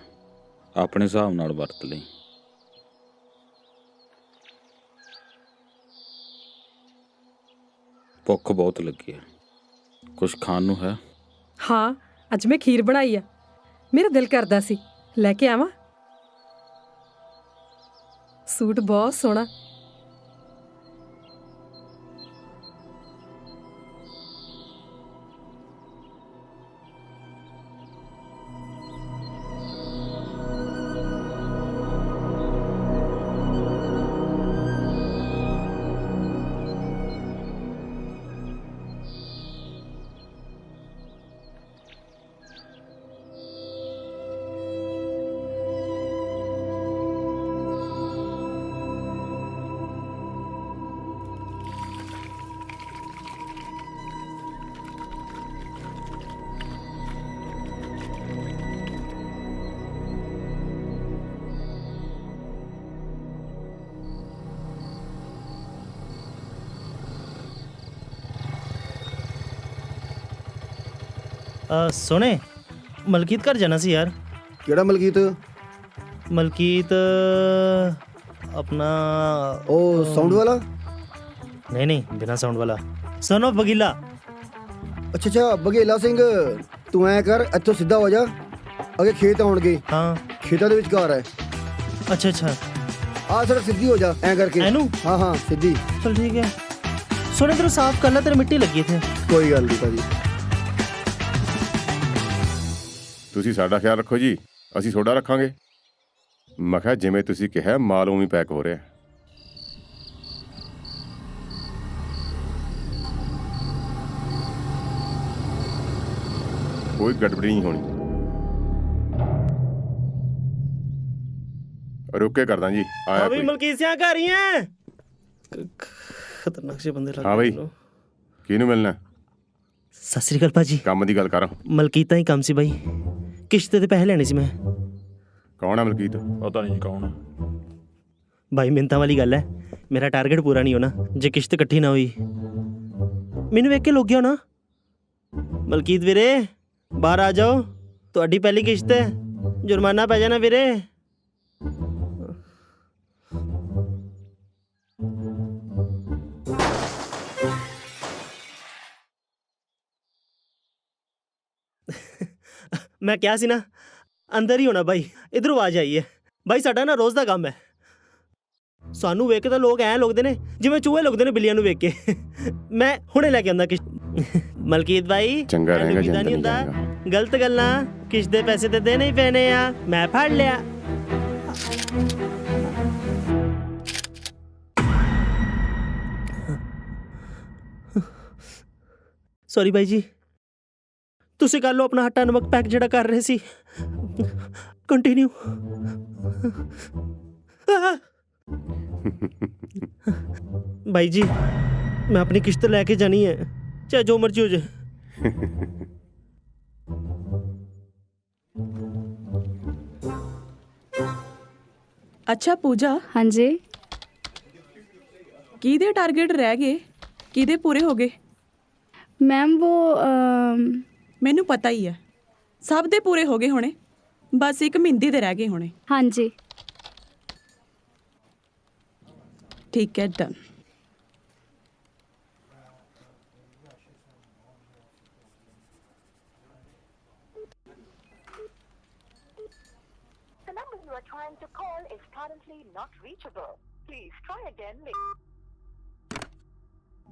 ਆਪਣੇ ਹਿਸਾਬ ਨਾਲ ਵਰਤ ਲਈ। ਭੁੱਖ ਬਹੁਤ ਲੱਗੀ ਹੈ, ਕੁਝ ਖਾਣ ਨੂੰ ਹੈ? ਹਾਂ, ਅੱਜ ਮੈਂ ਖੀਰ ਬਣਾਈ ਆ, ਮੇਰਾ ਦਿਲ ਕਰਦਾ ਸੀ, ਲੈ ਕੇ ਆਵਾਂ? ਸੂਟ ਬਹੁਤ ਸੋਹਣਾ। ਸੋਹਣੇ, ਮਲਕੀਤ ਘਰ ਜਾਣਾ ਸੀ ਯਾਰ। ਕਿਹੜਾ ਮਲਕੀਤ? ਮਲਕੀਤ ਆਪਣਾ ਉਹ ਸਾਊਂਡ ਵਾਲਾ? ਨਹੀਂ ਨਹੀਂ, ਬਿਨਾ ਸਾਊਂਡ ਵਾਲਾ, ਸਨ ਆਫ ਬਗੀਲਾ। ਅੱਛਾ ਅੱਛਾ, ਬਗੇਲਾ ਸਿੰਘ। ਤੂੰ ਐ ਕਰ, ਇੱਥੋਂ ਸਿੱਧਾ ਹੋ ਜਾ, ਅੱਗੇ ਖੇਤ ਆਉਣਗੇ। ਹਾਂ, ਖੇਤਾਂ ਦੇ ਵਿੱਚ ਘਰ ਹੈ। ਅੱਛਾ ਅੱਛਾ, ਆ ਸੜਕ ਸਿੱਧੀ ਹੋ ਜਾ ਐ ਕਰਕੇ। ਐਨੂੰ? ਹਾਂ ਹਾਂ, ਸਿੱਧੀ। ਚਲ ਠੀਕ ਹੈ। ਸੋਹਣੇ ਤੈਨੂੰ ਸਾਫ਼ ਕਰ ਲੈ, ਤੇਰੇ ਮਿੱਟੀ ਲੱਗੀ ਇੱਥੇ। ਕੋਈ ਗੱਲ ਨਹੀਂ ਭਾਜੀ। ਤੁਸੀਂ ਸਾਡਾ ਖਿਆਲ ਰੱਖੋ ਜੀ, ਅਸੀਂ ਤੁਹਾਡਾ ਰੱਖਾਂਗੇ। ਮੈਂ ਕਿਹਾ ਜਿਵੇਂ ਤੁਸੀਂ ਕਿਹਾ, ਮਾਲ ਉਵੇਂ ਪੈਕ ਹੋ ਰਿਹਾ। ਕੋਈ ਗੜਬੜੀ ਨਹੀਂ ਹੋਣੀ। ਰੁਕੇ ਕਰਦਾ ਜੀ, ਆਇਆ ਵੀ ਕੋਈ। ਮਲਕੀਤ ਸਿਆਂ ਘਰ ਹੀ ਹੈ। ਖਤਰਨਾਕ ਜਿਹੇ ਬੰਦੇ ਲੱਗਦੇ। ਹਾਂ ਬਈ, ਕਿਹਨੂੰ ਮਿਲਣਾ? ਸਤਿ ਸ੍ਰੀ ਅਕਾਲ ਭਾਜੀ। ਕੰਮ ਦੀ ਗੱਲ ਕਰ। ਮਲਕੀਤਾਂ ਹੀ ਕੰਮ ਸੀ ਬਾਈ, ਕਿਸ਼ਤ ਦੇ ਪੈਸੇ ਲੈਣੇ ਸੀ ਮੈਂ। ਕੌਣ ਹੈ ਮਲਕੀਤ? ਪਤਾ ਨਹੀਂ ਕੌਣ। ਬਾਈ ਮਿੰਤਾਂ ਵਾਲੀ ਗੱਲ ਹੈ, ਮੇਰਾ ਟਾਰਗੇਟ ਪੂਰਾ ਨਹੀਂ ਹੋਣਾ ਜੇ ਕਿਸ਼ਤ ਇਕੱਠੀ ਨਾ ਹੋਈ। ਮੈਨੂੰ ਵੇਖ ਕੇ ਲੋਕ ਗਿਆ ਨਾ। ਮਲਕੀਤ ਵੀਰੇ ਬਾਹਰ ਆ ਜਾਓ, ਤੁਹਾਡੀ ਪਹਿਲੀ ਕਿਸ਼ਤ ਹੈ, ਜੁਰਮਾਨਾ ਪੈ ਜਾਣਾ ਵੀਰੇ। ਮੈਂ ਕਿਹਾ ਸੀ ਨਾ ਅੰਦਰ ਹੀ ਹੋਣਾ ਬਾਈ, ਇਧਰੋਂ ਆਵਾਜ਼ ਆਈ ਹੈ। ਬਾਈ ਸਾਡਾ ਨਾ ਰੋਜ਼ ਦਾ ਕੰਮ ਹੈ, ਸਾਨੂੰ ਵੇਖ ਕੇ ਤਾਂ ਲੋਕ ਐਂ ਲੁਕਦੇ ਨੇ ਜਿਵੇਂ ਚੂਹੇ ਲੁਕਦੇ ਨੇ ਬਿੱਲੀਆਂ ਨੂੰ ਵੇਖ ਕੇ। ਮੈਂ ਹੁਣੇ ਲੈ ਕੇ ਆਉਂਦਾ ਕਿਸ਼ਤ। ਮਲਕੀਤ ਬਾਈ ਚੰਗਾ ਰਹੇਗਾ, ਐਵੇਂ ਨਹੀਂ ਹੁੰਦਾ, ਗਲਤ ਗੱਲਾਂ ਕਿਸ਼ਤ ਦੇ ਪੈਸੇ ਤੇ ਦੇਣੇ ਹੀ ਪੈਣੇ ਆ। ਮੈਂ ਫੜ ਲਿਆ। ਸੌਰੀ ਬਾਈ ਜੀ, ਤੁਸੀਂ ਕਰ ਲਓ ਆਪਣਾ ਹੱਟਾ ਨਮਕ ਪੈਕ ਜਿਹੜਾ ਕਰ ਰਹੇ ਸੀ। ਕੰਟੀਨਿਊ। ਬਾਈ ਜੀ ਮੈਂ ਆਪਣੀ ਕਿਸ਼ਤ ਲੈ ਕੇ ਜਾਣੀ ਹੈ, ਚਾਹੇ ਜੋ ਮਰਜ਼ੀ ਹੋ ਜਾਏ। ਅੱਛਾ ਪੂਜਾ, ਹਾਂਜੀ ਕਿਹਦੇ ਟਾਰਗੇਟ ਰਹਿ ਗਏ, ਕਿਹਦੇ ਪੂਰੇ ਹੋ ਗਏ? ਮੈਮ ਮੈਨੂੰ ਪਤਾ ਹੀ ਹੈ, ਸਭ ਦੇ ਪੂਰੇ ਹੋ ਗਏ ਹੋਣੇ, ਬਸ ਇੱਕ ਮਹਿੰਦੀ ਦੇ ਰਹਿ ਗਏ ਹੋਣੇ। ਹਾਂਜੀ ਠੀਕ ਹੈ, ਡਨ।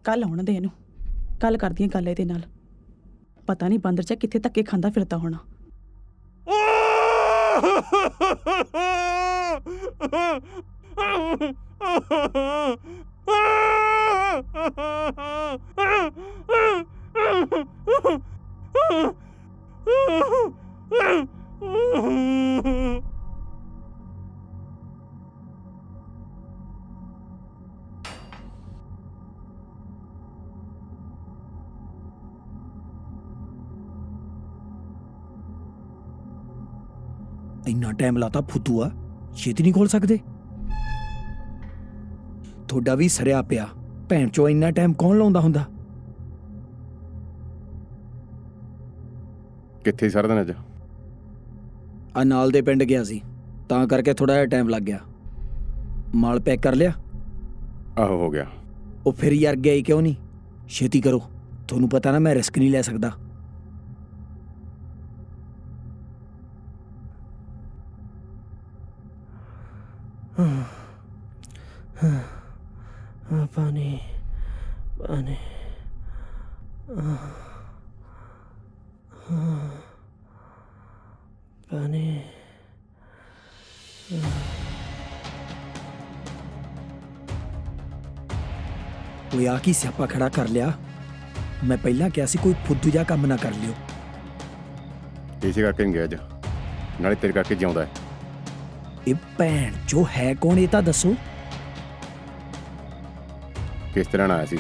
ਕੱਲ ਆਉਣ ਦੇ ਇਹਨੂੰ, ਕੱਲ ਕਰਦੀ ਹਾਂ ਗੱਲ ਇਹਦੇ ਨਾਲ। ਪਤਾ ਨਹੀਂ ਬਾਂਦਰ ਚ ਕਿੱਥੇ ਧੱਕੇ ਖਾਂਦਾ ਫਿਰਦਾ ਹੋਣਾ। ਇੰਨਾ ਟਾਈਮ ਲਾਤਾ ਫੁੱਦੂ ਆ, ਛੇਤੀ ਨਹੀਂ ਖੋਲ ਸਕਦੇ? ਤੁਹਾਡਾ ਵੀ ਸਰਿਆ ਪਿਆ, ਭੈਣ ਚੋ ਇੰਨਾ ਟਾਈਮ ਕੌਣ ਲਾਉਂਦਾ ਹੁੰਦਾ? ਕਿੱਥੇ ਸਾਰਾ ਦਿਨ ਅੱਜ? ਆ ਨਾਲ ਦੇ ਪਿੰਡ ਗਿਆ ਸੀ, ਤਾਂ ਕਰਕੇ ਥੋੜਾ ਜਿਹਾ ਟਾਈਮ ਲੱਗ ਗਿਆ। ਮਾਲ ਪੈਕ ਕਰ ਲਿਆ? ਆਹੋ ਹੋ ਗਿਆ। ਉਹ ਫਿਰ ਯਾਰ ਗਿਆ ਹੀ ਕਿਉਂ ਨਹੀਂ? ਛੇਤੀ ਕਰੋ, ਤੁਹਾਨੂੰ ਪਤਾ ਨਾ ਮੈਂ ਰਿਸਕ ਨਹੀਂ ਲੈ ਸਕਦਾ। ਪਾਣੀ ਪਾਣੀ ਪਾਣੀ। ਉਹ ਆ ਕੀ ਸਿਆਪਾ ਖੜਾ ਕਰ ਲਿਆ? ਮੈਂ ਪਹਿਲਾਂ ਕਿਹਾ ਸੀ ਕੋਈ ਫੁੱਦੂ ਜਿਹਾ ਕੰਮ ਨਾ ਕਰ ਲਿਓ। ਇਸੇ ਕਰਕੇ ਨਹੀਂ ਗਿਆ ਅੱਜ, ਨਾਲੇ ਤੇਰੇ ਕਰਕੇ ਜਿਉਂਦਾ ਹੈ। ਇਹ ਭੈਣ ਜੋ ਹੈ ਕੌਣ ਇਹ ਤਾਂ ਦੱਸੋ। ਕਿਸ ਤਰ੍ਹਾਂ ਨਾਲ ਆਇਆ ਸੀ?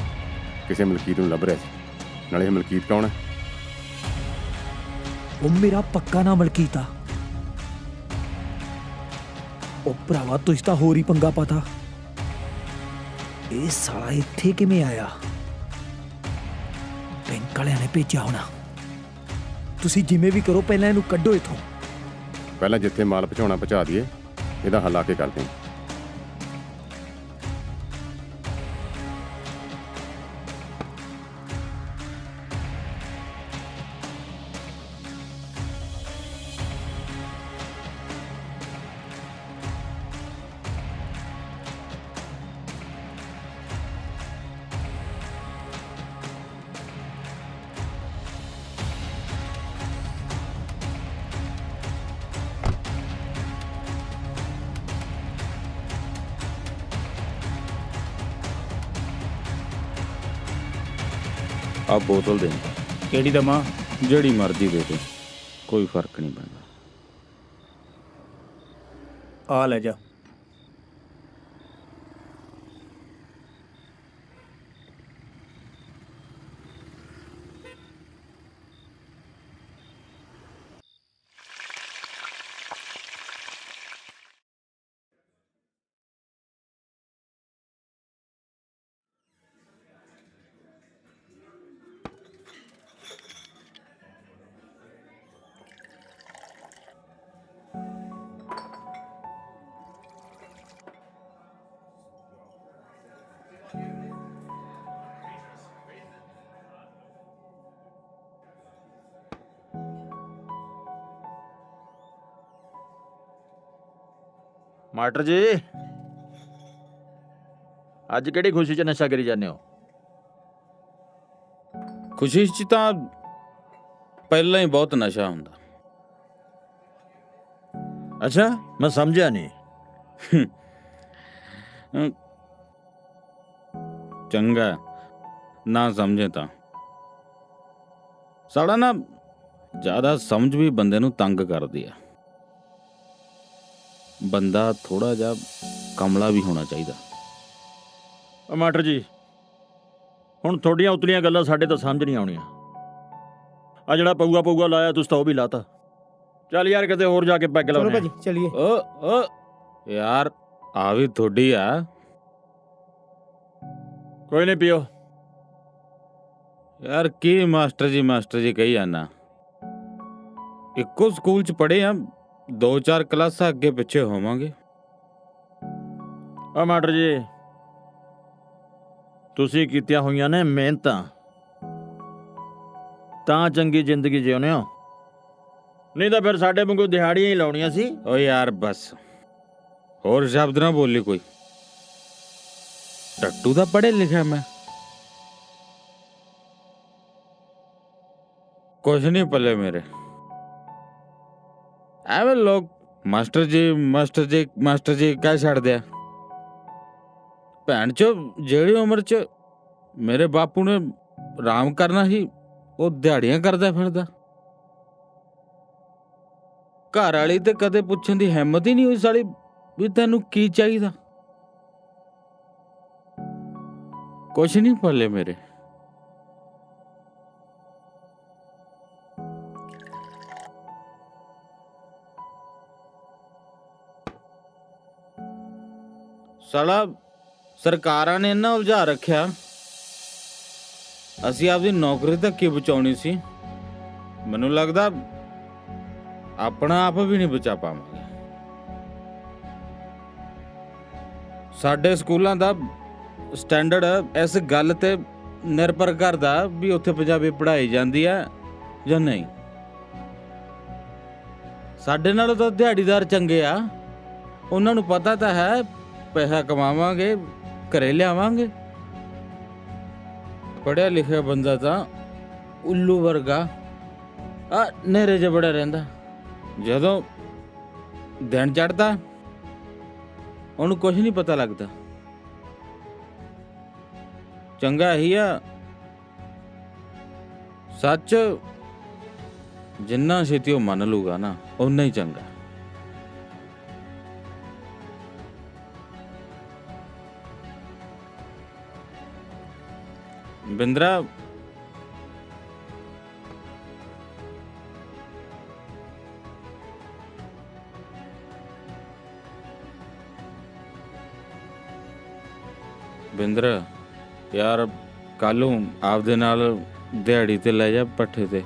ਕਿਸੇ ਮਲਕੀਤ ਨੂੰ ਲੱਭ ਰਿਹਾ ਸੀ। ਨਾਲੇ ਇਹ ਮਲਕੀਤ ਕੌਣ ਹੈ? ਉਹ ਮੇਰਾ ਪੱਕਾ ਨਾ ਮਲਕੀਤ ਆ। ਉਹ ਭਰਾਵਾ ਤੁਸੀਂ ਤਾਂ ਹੋਰ ਹੀ ਪੰਗਾ ਪਤਾ। ਇਹ ਸਾਲਾ ਇੱਥੇ ਕਿਵੇਂ ਆਇਆ? ਬੈਂਕ ਵਾਲਿਆਂ ਨੇ ਭੇਜਿਆ ਹੋਣਾ। ਤੁਸੀਂ ਜਿਵੇਂ ਵੀ ਕਰੋ, ਪਹਿਲਾਂ ਇਹਨੂੰ ਕੱਢੋ ਇੱਥੋਂ। ਪਹਿਲਾਂ ਜਿੱਥੇ ਮਾਲ ਪਹੁੰਚਾਉਣਾ ਪਹੁੰਚਾ ਦਈਏ, ਇਹਦਾ ਹੱਲ ਆ ਕੇ ਕਰਦੇ ਹਾਂ। ਆ ਬੋਤਲ ਦੇ। ਕਿਹੜੀ ਦਵਾਂ? ਜਿਹੜੀ ਮਰਜ਼ੀ ਦੇ ਦੇ, ਕੋਈ ਫਰਕ ਨਹੀਂ ਪੈਂਦਾ। ਆ ਲੈ ਜਾ। ਮਾਸਟਰ ਜੀ, ਅੱਜ ਕਿਹੜੀ ਖੁਸ਼ੀ 'ਚ ਨਸ਼ਾ ਕਰੀ ਜਾਂਦੇ ਹੋ? ਖੁਸ਼ੀ 'ਚ ਤਾਂ ਪਹਿਲਾਂ ਹੀ ਬਹੁਤ ਨਸ਼ਾ ਹੁੰਦਾ। ਅੱਛਾ, ਮੈਂ ਸਮਝਿਆ ਨਹੀਂ। ਚੰਗਾ ਨਾ ਸਮਝੇ ਤਾਂ। ਸਾਡਾ ਨਾ ਜ਼ਿਆਦਾ ਸਮਝ ਵੀ ਬੰਦੇ ਨੂੰ ਤੰਗ ਕਰਦੀ ਆ। ਬੰਦਾ ਥੋੜਾ ਜਿਹਾ ਕਮਲਾ ਵੀ ਹੋਣਾ ਚਾਹੀਦਾ। ਮਾਸਟਰ ਜੀ, ਹੁਣ ਤੁਹਾਡੀਆਂ ਉਤਲੀਆਂ ਗੱਲਾਂ ਸਾਡੇ ਤਾਂ ਸਮਝ ਨਹੀਂ ਆਉਣੀਆਂ। ਆ ਜਿਹੜਾ ਪਊਗਾ ਲਾਇਆ ਤੁਸੀਂ ਤਾਂ ਉਹ ਵੀ ਲਾਤਾ। ਚੱਲ ਯਾਰ ਕਿਤੇ ਹੋਰ ਜਾ ਕੇ ਪੈਗ ਚਲੋ ਲਾਉਣੇ ਭਾਜੀ ਚਲਿਏ। ਓ ਯਾਰ ਆ ਵੀ ਤੁਹਾਡੀ ਆ। ਕੋਈ ਨਹੀਂ ਪੀਓ। ਯਾਰ ਕੀ ਮਾਸਟਰ ਜੀ ਕਹੀ ਜਾਨਾ। ਇੱਕੋ ਸਕੂਲ ਚ ਪੜ੍ਹੇ ਆ, 2-4 ਕਲਾਸਾਂ ਅੱਗੇ ਪਿੱਛੇ ਹੋਵਾਂਗੇ। ਆ ਮਾਸਟਰ ਜੀ, ਤੁਸੀਂ ਕੀਤੀਆਂ ਹੋਈਆਂ ਨੇ ਮਿਹਨਤਾਂ ਤਾਂ ਚੰਗੀ ਜ਼ਿੰਦਗੀ ਜਿਉਂਦੇ ਹੋ, ਨਹੀਂ ਤਾਂ ਫਿਰ ਸਾਡੇ ਵਾਂਗੂ ਦਿਹਾੜੀਆਂ ਹੀ ਲਾਉਣੀਆਂ ਸੀ। ਓ ਯਾਰ ਬਸ, ਹੋਰ ਸ਼ਬਦ ਨਾ ਬੋਲੀ ਕੋਈ। ਟੱਟੂ ਦਾ ਪੜ੍ਹੇ ਲਿਖਿਆ ਮੈਂ, ਕੁਛ ਨਹੀਂ ਪੱਲੇ ਮੇਰੇ। ਐਵੇਂ ਲੋਕ ਮਾਸਟਰ ਜੀ ਕਹਿ ਛੱਡਦੇ ਆ। ਭੈਣ ਚੋ ਜਿਹੜੀ ਉਮਰ ਚ ਮੇਰੇ ਬਾਪੂ ਨੇ ਆਰਾਮ ਕਰਨਾ ਸੀ, ਉਹ ਦਿਹਾੜੀਆਂ ਕਰਦਾ ਫਿਰਦਾ। ਘਰ ਵਾਲੀ ਤੇ ਕਦੇ ਪੁੱਛਣ ਦੀ ਹਿੰਮਤ ਹੀ ਨਹੀਂ ਹੋਈ ਸਾਲੀ ਵੀ ਤੈਨੂੰ ਕੀ ਚਾਹੀਦਾ। ਕੁਛ ਨਹੀਂ ਪੱਲੇ ਮੇਰੇ। ਸਾਲਾ ਸਰਕਾਰਾਂ ਨੇ ਇੰਨਾ ਉਲਝਾ ਰੱਖਿਆ, ਅਸੀਂ ਆਪਦੀ ਨੌਕਰੀ ਤੱਕ ਕੀ ਬਚਾਉਣੀ ਸੀ। ਮੈਨੂੰ ਲੱਗਦਾ ਆਪਣਾ ਆਪ ਵੀ ਨਹੀਂ ਬਚਾ ਪਾਵਾਂਗੇ। ਸਾਡੇ ਸਕੂਲਾਂ ਦਾ ਸਟੈਂਡਰਡ ਇਸ ਗੱਲ ਤੇ ਨਿਰਭਰ ਕਰਦਾ ਵੀ ਉੱਥੇ ਪੰਜਾਬੀ ਪੜ੍ਹਾਈ ਜਾਂਦੀ ਹੈ ਜਾਂ ਨਹੀਂ। ਸਾਡੇ ਨਾਲੋਂ ਤਾਂ ਦਿਹਾੜੀਦਾਰ ਚੰਗੇ ਆ, ਉਹਨਾਂ ਨੂੰ ਪਤਾ ਤਾਂ ਹੈ ਪੈਸਾ ਕਮਾਵਾਂਗੇ, ਘਰੇ ਲਿਆਵਾਂਗੇ। ਪੜ੍ਹਿਆ ਲਿਖਿਆ ਬੰਦਾ ਤਾਂ ਉੱਲੂ ਵਰਗਾ ਆ ਨੇਰੇ 'ਚ ਬੜਾ ਰਹਿੰਦਾ। ਜਦੋਂ ਦਿਨ ਚੜ੍ਹਦਾ ਉਹਨੂੰ ਕੁਝ ਨਹੀਂ ਪਤਾ ਲੱਗਦਾ। ਚੰਗਾ ਹੀ ਆ ਸੱਚ, ਜਿੰਨਾ ਛੇਤੀ ਉਹ ਮੰਨ ਲੂਗਾ ਨਾ ਓਨਾ ਹੀ ਚੰਗਾ। ਬਿੰਦਰਾ, ਯਾਰ ਕੱਲ ਨੂੰ ਆਪਦੇ ਨਾਲ ਦਿਹਾੜੀ ਤੇ ਲੈ ਜਾ ਪੱਠੇ ਤੇ।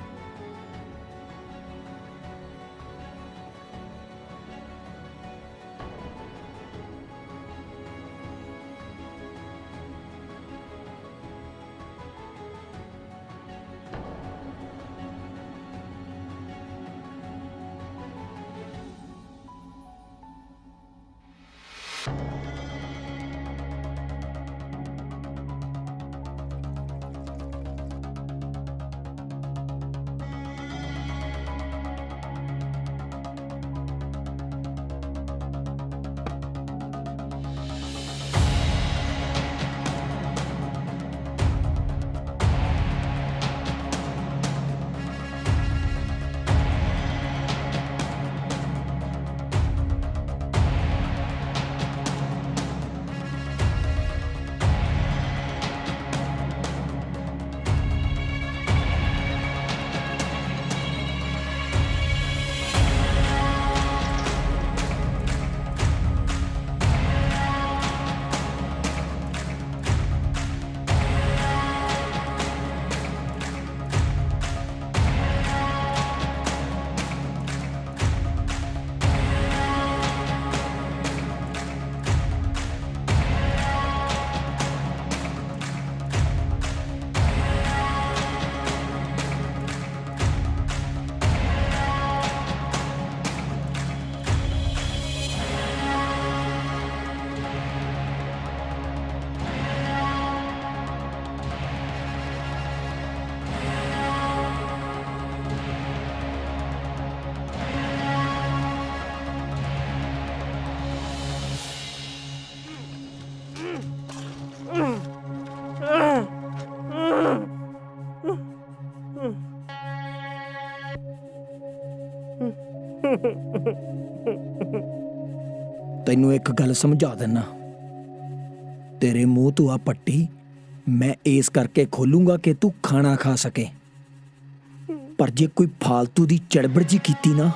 ਤੈਨੂੰ ਇੱਕ ਗੱਲ ਸਮਝਾ ਦਿੰਨਾ, ਤੇਰੇ ਮੂੰਹ ਤੋਂ ਆ ਪੱਟੀ ਮੈਂ ਇਸ ਕਰਕੇ ਖੋਲੂੰਗਾ ਕਿ ਤੂੰ ਖਾਣਾ ਖਾ ਸਕੇ, ਪਰ ਜੇ ਕੋਈ ਫਾਲਤੂ ਦੀ ਚੜਬੜ ਜੀ ਕੀਤੀ ਨਾ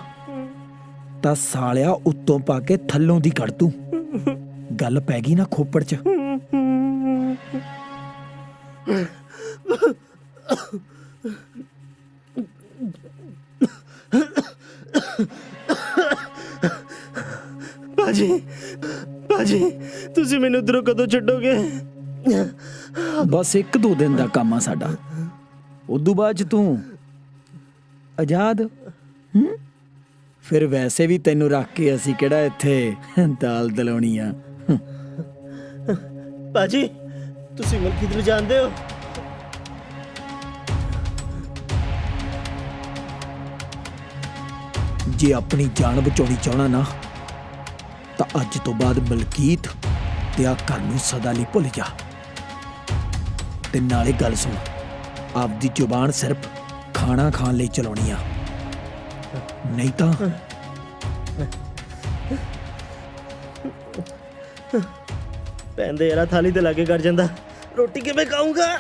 ਤਾਂ ਸਾਲਿਆ ਉੱਤੋਂ ਪਾ ਕੇ ਥੱਲੋਂ ਦੀ ਕੱਢ ਤੂੰ। ਗੱਲ ਪੈ ਗਈ ਨਾ ਖੋਪੜ 'ਚ। ਭਾਜੀ ਤੁਸੀਂ ਮੈਨੂੰ ਇੱਧਰੋਂ ਕਦੋਂ ਛੱਡੋਗੇ? ਬਸ 1-2 ਦਿਨ ਦਾ ਕੰਮ ਆ ਸਾਡਾ, ਉਦੋਂ ਬਾਅਦ 'ਚ ਤੂੰ ਆਜ਼ਾਦ। ਫਿਰ ਵੈਸੇ ਵੀ ਤੈਨੂੰ ਰੱਖ ਕੇ ਅਸੀਂ ਕਿਹੜਾ ਇੱਥੇ ਦਾਲ ਦਲਾਉਣੀ ਆ। ਭਾਜੀ ਤੁਸੀਂ ਮਲਕੀਤ ਨੂੰ ਜਾਣਦੇ ਹੋ? ਜੇ ਆਪਣੀ ਜਾਨ ਬਚਾਉਣੀ ਚਾਹਣਾ ਨਾ ਤਾਂ ਅੱਜ ਤੋਂ ਬਾਅਦ ਮਲਕੀਤ ਤੇ ਆ ਘਰ ਨੂੰ ਸਦਾ ਲਈ ਭੁੱਲ ਜਾ। ਤੇ ਨਾਲੇ ਗੱਲ ਸੁਣ, ਆਪਦੀ ਜ਼ੁਬਾਨ ਸਿਰਫ ਖਾਣਾ ਖਾਣ ਲਈ ਚਲਾਉਣੀ ਆ, ਨਹੀਂ ਤਾਂ ਪੈਂਦੇ ਯਾਰਾ ਥਾਲੀ ਤੇ ਲਾਗੇ ਕਰ ਜਾਂਦਾ, ਰੋਟੀ ਕਿਵੇਂ ਖਾਊਂਗਾ?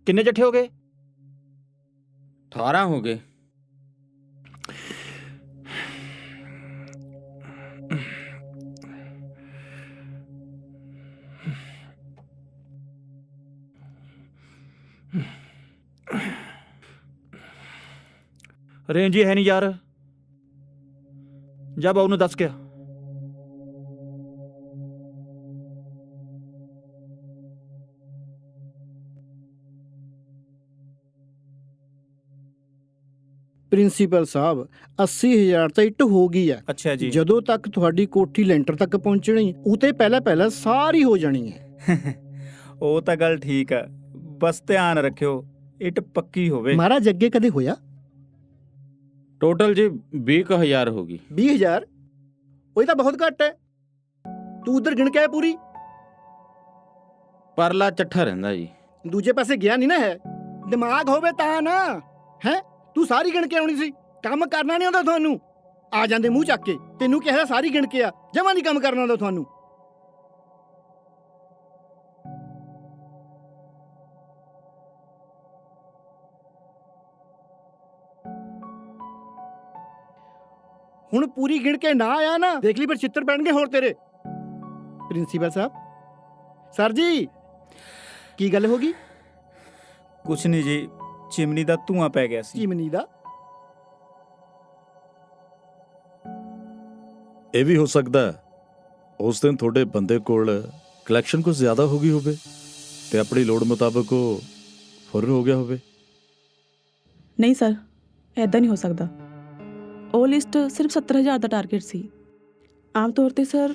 ਕਿੰਨੇ ਚੱਠੇ ਹੋ ਗਏ? 18 ਹੋ ਗਏ। ਰੇਂਜ ਹੀ ਹੈ ਨਹੀਂ ਯਾਰ, ਜਾ ਬਾਊ ਨੂੰ ਦੱਸ ਕੇ ਆ। ਪ੍ਰਿੰਸੀਪਲ ਸਾਹਿਬ 80,000 ਤਾਂ ਇੱਟ ਹੋ ਗਈ ਹੈ। ਅੱਛਾ ਜੀ। ਜਦੋਂ ਤੱਕ ਤੁਹਾਡੀ ਕੋਠੀ ਲੈਂਟਰ ਤੱਕ ਪਹੁੰਚਣੀ ਉਹ ਤੇ ਪਹਿਲਾਂ ਸਾਰੀ ਹੋ ਜਾਣੀ ਹੈ। ਉਹ ਤਾਂ ਗੱਲ ਠੀਕ ਆ, ਬਸ ਧਿਆਨ ਰੱਖਿਓ ਇੱਟ ਪੱਕੀ ਹੋਵੇ। ਮਹਾਰਾਜ ਅੱਗੇ ਕਦੇ ਹੋਇਆ? ਟੋਟਲ ਜੀ 20,000 ਹੋ ਗਈ। 20,000? ਉਹ ਤਾਂ ਬਹੁਤ ਘੱਟ ਹੈ, ਤੂੰ ਉਧਰ ਗਿਣ ਕੇ ਆਇਆ ਪੂਰੀ। ਪਰਲਾ ਚੱਠਾ ਰਹਿੰਦਾ ਜੀ। ਦੂਜੇ ਪਾਸੇ ਗਿਆ ਨਹੀਂ ਨਾ ਹੈ, ਦਿਮਾਗ ਹੋਵੇ ਤਾਂ ਨਾ ਹੈ। ਤੂੰ ਸਾਰੀ ਗਿਣ ਕੇ ਆਉਣੀ ਸੀ, ਕੰਮ ਕਰਨਾ ਨਹੀਂ ਆਉਂਦਾ ਤੁਹਾਨੂੰ। ਆ ਜਾਂਦੇ ਮੂੰਹ ਚੱਕ ਕੇ, ਤੈਨੂੰ ਕਿਹਾ ਸਾਰੀ ਗਿਣ ਕੇ ਆ, ਜਮਾਂ ਨਹੀਂ ਕੰਮ ਕਰਨਾ ਆਉਂਦਾ ਤੁਹਾਨੂੰ। ਹੁਣ ਪੂਰੀ ਗਿਣ ਕੇ ਨਾ ਆਇਆ ਨਾ, ਦੇਖ ਲਈ ਫਿਰ ਚਿੱਤਰ ਪੈਣਗੇ ਹੋਰ ਤੇਰੇ। ਪ੍ਰਿੰਸੀਪਲ ਸਾਹਿਬ, ਸਰ ਜੀ ਕੀ ਗੱਲ ਹੋ ਗਈ? ਕੁਛ ਨਹੀਂ ਜੀ, ਚਿਮਨੀ ਦਾ ਧੂਆਂ ਪੈ ਗਿਆ ਸੀ। ਚਿਮਨੀ ਦਾ? ਇਹ ਵੀ ਹੋ ਸਕਦਾ ਉਸ ਦਿਨ ਤੁਹਾਡੇ ਬੰਦੇ ਕੋਲ ਕਲੈਕਸ਼ਨ ਕੁਝ ਜ਼ਿਆਦਾ ਹੋ ਗਈ ਹੋਵੇ ਤੇ ਆਪਣੀ ਲੋੜ ਮੁਤਾਬਕ ਉਹ ਫੁਰ ਹੋ ਗਿਆ ਹੋਵੇ। ਨਹੀਂ ਸਰ, ਐਦਾਂ ਨਹੀਂ ਹੋ ਸਕਦਾ। ਉਹ ਲਿਸਟ ਸਿਰਫ 70,000 ਦਾ ਟਾਰਗੇਟ ਸੀ। ਆਮ ਤੌਰ ਤੇ ਸਰ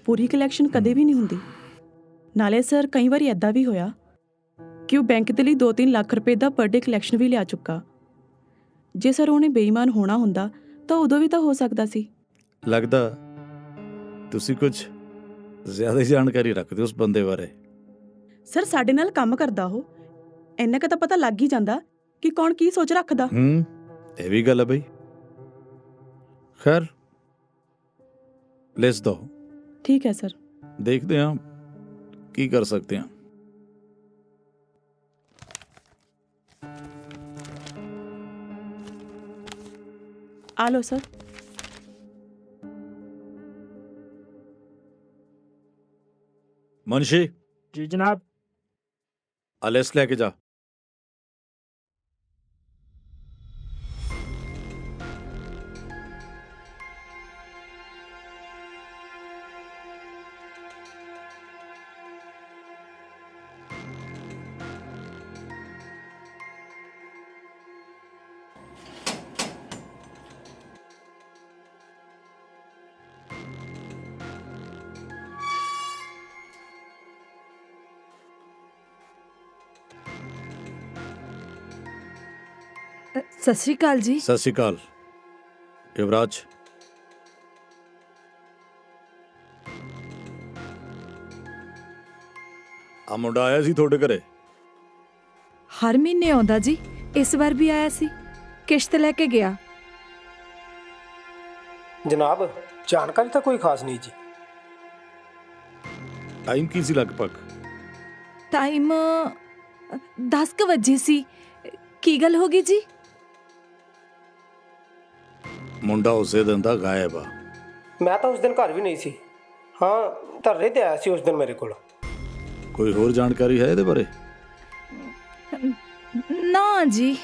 ਪੂਰੀ ਕਲੈਕਸ਼ਨ ਕਦੇ ਵੀ ਨਹੀਂ ਹੁੰਦੀ। ਨਾਲੇ ਸਰ ਕਈ ਵਾਰੀ ਐਦਾਂ ਵੀ ਹੋਇਆ ਕਿ ਉਹ ਬੈਂਕ ਦੇ ਲਈ 2-3 ਲੱਖ ਰੁਪਏ ਦਾ ਪਰ ਡੇ ਕਲੈਕਸ਼ਨ ਵੀ ਲਿਆ ਚੁੱਕਾ। ਜੇ ਸਰ ਉਹਨੇ ਬੇਈਮਾਨ ਹੋਣਾ ਹੁੰਦਾ ਤਾਂ ਉਦੋਂ ਵੀ ਤਾਂ ਹੋ ਸਕਦਾ ਸੀ। ਲੱਗਦਾ ਤੁਸੀਂ ਕੁਝ ਜ਼ਿਆਦਾ ਹੀ ਜਾਣਕਾਰੀ ਰੱਖਦੇ ਹੋ ਉਸ ਬੰਦੇ ਬਾਰੇ। ਸਰ ਸਾਡੇ ਨਾਲ ਕੰਮ ਕਰਦਾ ਉਹ, ਇੰਨਾ ਕੁ ਤਾਂ ਪਤਾ ਲੱਗ ਹੀ ਜਾਂਦਾ ਕਿ ਕੌਣ ਕੀ ਸੋਚ ਰੱਖਦਾ। ਇਹ ਵੀ ਗੱਲ ਹੈ ਬਈ। ਖੈਰ ਲਿਸ ਦੋ। ਠੀਕ ਹੈ ਸਰ, ਦੇਖਦੇ ਹਾਂ ਕੀ ਕਰ ਸਕਦੇ ਹਾਂ। ਆ ਲਓ ਸਰ। मुंशी जी जनाब। आ लिस्ट लेके जा। ਸਤਿ ਸ਼੍ਰੀ ਅਕਾਲ ਜੀ। सत श्री अकाल युवराज। ਆ ਮੁੰਡਾ ਆਇਆ ਸੀ ਤੁਹਾਡੇ ਘਰੇ? ਹਰ ਮਹੀਨੇ ਆਉਂਦਾ ਜੀ, ਇਸ ਵਾਰ ਵੀ ਆਇਆ ਸੀ, ਕਿਸ਼ਤ ਲੈ ਕੇ ਗਿਆ। ਜਨਾਬ ਜਾਣਕਾਰੀ ਤਾਂ ਕੋਈ ਖਾਸ ਨਹੀਂ ਜੀ। ਟਾਈਮ ਕੀ ਸੀ ਲਗਭਗ? ਟਾਈਮ 10 ਵਜੇ ਸੀ। ਕੀ ਗੱਲ ਹੋ ਗਈ ਜੀ? ਮੁੰਡਾ ਉਸੇ ਦਿਨ ਦਾ ਗਾਇਬ ਆ। ਮੈਂ ਤਾਂ ਉਸ ਦਿਨ ਘਰ ਵੀ ਨਹੀਂ ਸੀ। ਹਾਂ ਧਰਨੇ ਤੇ ਆਇਆ ਸੀ ਉਸ ਦਿਨ ਮੇਰੇ ਕੋਲ। ਕੋਈ ਹੋਰ ਜਾਣਕਾਰੀ ਹੈ ਇਹਦੇ ਬਾਰੇ? ਨਾ ਜੀ।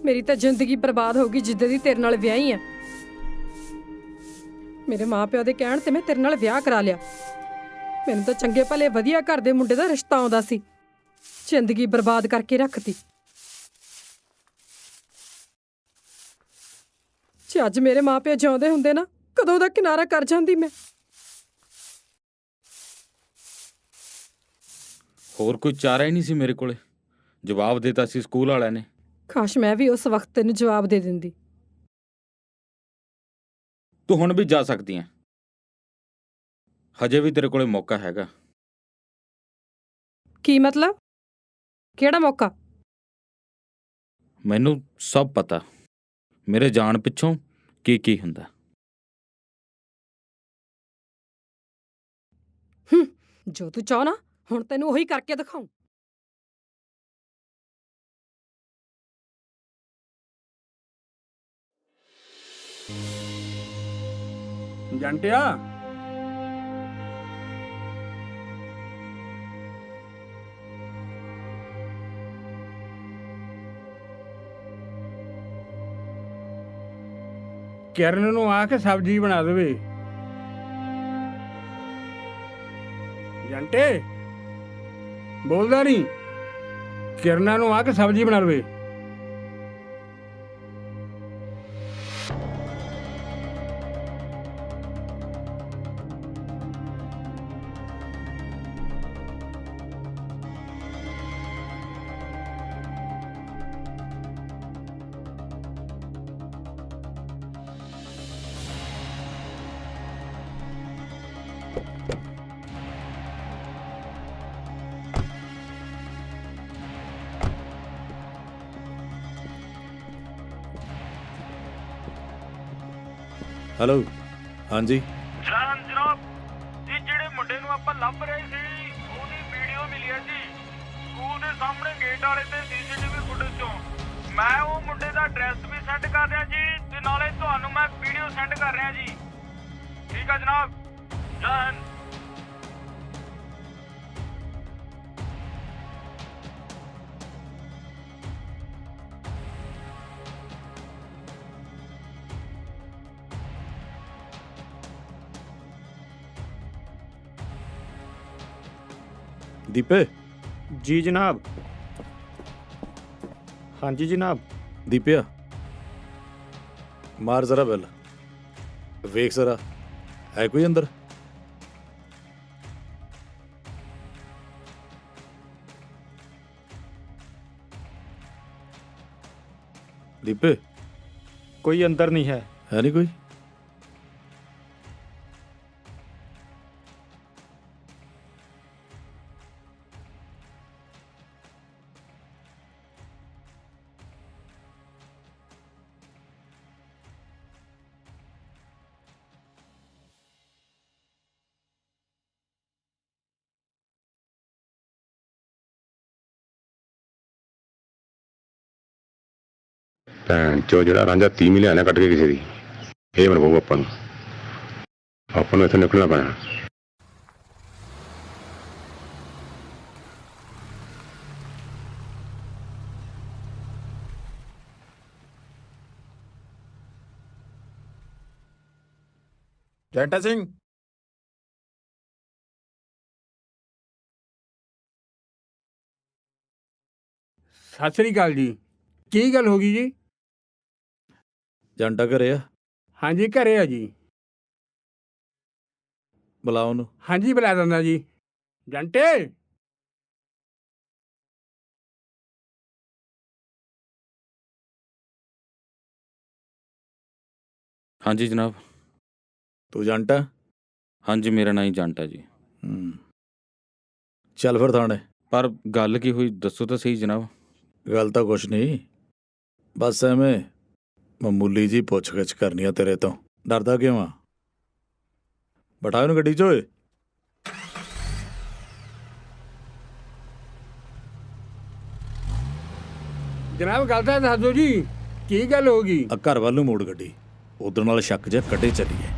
ਮੇਰੀ ਤਾਂ ਜ਼ਿੰਦਗੀ ਬਰਬਾਦ ਹੋ ਗਈ ਜਿੱਦੇ ਦੀ ਤੇਰੇ ਨਾਲ ਵਿਆਹੀ ਆ। ਮੇਰੇ ਮਾਪਿਓ ਦੇ ਕਹਿਣ ਤੇ ਮੈਂ ਤੇਰੇ ਨਾਲ ਵਿਆਹ ਕਰਾ ਲਿਆ। ਮੈਨੂੰ ਤਾਂ ਚੰਗੇ ਭਲੇ ਵਧੀਆ ਘਰ ਦੇ ਮੁੰਡੇ ਦਾ ਰਿਸ਼ਤਾ ਆਉਂਦਾ ਸੀ, ਜ਼ਿੰਦਗੀ ਬਰਬਾਦ ਕਰਕੇ ਰੱਖਤੀ। ਜੇ ਅੱਜ ਮੇਰੇ ਮਾਪਿਓ ਜਿਉਂਦੇ ਹੁੰਦੇ ਨਾ, ਕਦੋਂ ਦਾ ਕਿਨਾਰਾ ਕਰ ਜਾਂਦੀ ਮੈਂ। ਹੋਰ ਕੋਈ ਚਾਰਾ ਹੀ ਨਹੀਂ ਸੀ ਮੇਰੇ ਕੋਲੇ। ਜਵਾਬ ਦਿੱਤਾ ਸੀ ਸਕੂਲ ਵਾਲਿਆਂ ਨੇ। ਕਾਸ਼ ਮੈਂ ਵੀ ਉਸ ਵਕਤ ਤੈਨੂੰ ਜਵਾਬ ਦੇ ਦਿੰਦੀ। ਤੂੰ ਹੁਣ ਵੀ ਜਾ ਸਕਦੀ ਹੈ, ਹਜੇ ਵੀ ਤੇਰੇ ਕੋਲੇ ਮੌਕਾ ਹੈਗਾ। ਕੀ ਮਤਲਬ? ਕਿਹੜਾ ਮੌਕਾ? ਮੈਨੂੰ ਸਭ ਪਤਾ। ਮੇਰੇ ਜਾਣ ਪਿੱਛੋਂ ਕੀ ਹੁੰਦਾ? ਜੋ ਤੂੰ ਚਾਹ ਨਾ ਹੁਣ ਤੈਨੂੰ ਉਹੀ ਕਰਕੇ ਦਿਖਾਉਂ। ਜੰਟਿਆ, ਕਿਰਨ ਨੂੰ ਆ ਕੇ ਸਬਜ਼ੀ ਬਣਾ ਦੇਵੇ। ਜੰਟੇ ਬੋਲਦਾ ਨਹੀਂ, ਕਿਰਨਾਂ ਨੂੰ ਆ ਕੇ ਸਬਜ਼ੀ ਬਣਾ ਲਵੇ। ਹੈਲੋ, ਹਾਂਜੀ ਜਨਾਬ ਜੀ, ਜਿਹੜੇ ਮੁੰਡੇ ਨੂੰ ਆਪਾਂ ਲੱਭ ਰਹੇ ਸੀ ਉਹਦੀ ਵੀਡੀਓ ਮਿਲੀ ਹੈ ਜੀ, ਸਕੂਲ ਦੇ ਸਾਹਮਣੇ ਗੇਟ ਵਾਲੇ ਤੇ ਸੀਸੀਟੀਵੀ ਫੁਟੇਜ ਚੋਂ। ਮੈਂ ਉਹ ਮੁੰਡੇ ਦਾ ਐਡਰੈਸ ਵੀ ਸੈਂਡ ਕਰ ਰਿਹਾ ਜੀ, ਤੇ ਨਾਲੇ ਤੁਹਾਨੂੰ ਮੈਂ ਵੀਡੀਓ ਸੈਂਡ ਕਰ ਰਿਹਾ ਜੀ। ਠੀਕ ਆ ਜਨਾਬ, ਜੈ ਹਿੰਦ। ਦੀਪੇ। ਜੀ ਜਨਾਬ। ਹਾਂਜੀ ਜਨਾਬ। ਦੀਪਿਆ, ਮਾਰ ਜ਼ਰਾ ਬੈਲ, ਵੇਖ ਜ਼ਰਾ ਹੈ ਕੋਈ ਅੰਦਰ? ਦੀਪੇ, ਕੋਈ ਅੰਦਰ ਨਹੀਂ ਹੈ। ਹੈ ਨਹੀਂ ਕੋਈ? ਭੈਣ ਚੋ ਜਿਹੜਾ ਰਾਂਝਾ ਤੀਵੀਂ ਲਿਆਣਾ ਕੱਢ ਕੇ ਕਿਸੇ ਦੀ, ਇਹ ਮਨ ਪਊ ਆਪਾਂ ਨੂੰ ਇੱਥੋਂ ਨਿਕਲਣਾ ਪੈਣਾ। ਜੈਂਟਾ ਸਿੰਘ, ਸਤਿ ਸ੍ਰੀ ਅਕਾਲ ਜੀ। ਕੀ ਗੱਲ ਹੋ ਗਈ ਜੀ? ਜੰਟਾ ਘਰੇ ਆ? ਹਾਂਜੀ ਘਰੇ ਆ ਜੀ। ਬੁਲਾਓ ਉਹਨੂੰ। ਹਾਂਜੀ ਬੁਲਾ ਦਿੰਦਾ ਜੀ। ਜੰਟੇ, ਹਾਂਜੀ ਜਨਾਬ। ਤੂੰ ਜੰਟਾ? ਹਾਂਜੀ, ਮੇਰਾ ਨਾਂ ਹੀ ਜੰਟਾ ਜੀ। ਚੱਲ ਫਿਰ ਥਾਣੇ। ਪਰ ਗੱਲ ਕੀ ਹੋਈ ਦੱਸੋ ਤਾਂ ਸਹੀ ਜਨਾਬ। ਗੱਲ ਤਾਂ ਕੁਛ ਨਹੀਂ, ਬਸ ਐਵੇਂ ਮਾਮੂਲੀ ਜੀ ਪੁੱਛ ਗਿੱਛ ਕਰਨੀ ਆ ਤੇਰੇ ਤੋਂ। ਡਰਦਾ ਕਿਉਂ ਆ? ਬਿਠਾ ਇਹਨੂੰ ਗੱਡੀ 'ਚ। ਓਏ ਜਨਾਬ ਗੱਲ ਤਾਂ ਦੱਸ ਦਿਓ ਜੀ, ਕੀ ਗੱਲ ਹੋ ਗਈ? ਆ ਘਰ ਵੱਲ ਨੂੰ ਮੋੜ ਗੱਡੀ, ਉਧਰ ਨਾਲ ਸ਼ੱਕ ਜਿਹਾ ਕੱਢੇ ਚੱਲੀਏ।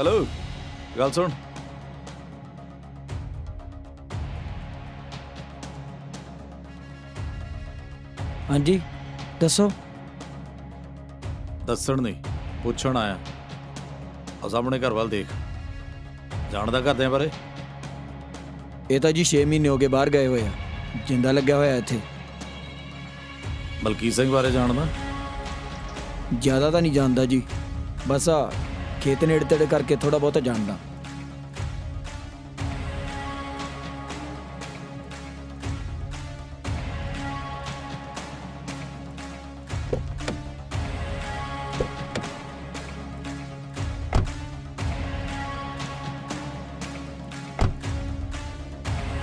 ਹੈਲੋ ਗੱਲ ਸੁਣ ਹਾਂਜੀ ਦੱਸੋ। ਦੱਸਣ ਨਹੀਂ ਪੁੱਛਣ ਆਇਆ ਆ ਸਾਹਮਣੇ ਘਰ ਵੱਲ ਦੇਖ ਜਾਣਦਾ ਘਰਦਿਆਂ ਬਾਰੇ ਇਹ ਤਾਂ ਜੀ 6 ਮਹੀਨੇ ਹੋ ਗਏ ਬਾਹਰ ਗਏ ਹੋਏ ਆ, ਜਿੰਦਾ ਲੱਗਿਆ ਹੋਇਆ ਇੱਥੇ। ਮਲਕੀਤ ਸਿੰਘ ਬਾਰੇ ਜਾਣਦਾ ਜ਼ਿਆਦਾ ਤਾਂ ਨਹੀਂ ਜਾਣਦਾ ਜੀ, ਬਸ ਆ ਖੇਤ ਨੇੜੇ ਤੇੜੇ ਕਰਕੇ ਥੋੜਾ ਬਹੁਤਾ ਜਾਣਦਾ।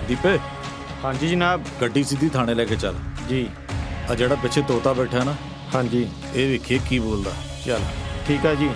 ਦੀਪੇ ਹਾਂਜੀ ਜਨਾਬ। ਗੱਡੀ ਸਿੱਧੀ ਥਾਣੇ ਲੈ ਕੇ ਚੱਲ ਜੀ। ਆ ਜਿਹੜਾ ਪਿੱਛੇ ਤੋਤਾ ਬੈਠਾ ਨਾ ਹਾਂਜੀ ਇਹ ਵੇਖੀਏ ਕੀ ਬੋਲਦਾ। ਚੱਲ ਠੀਕ ਆ ਜੀ।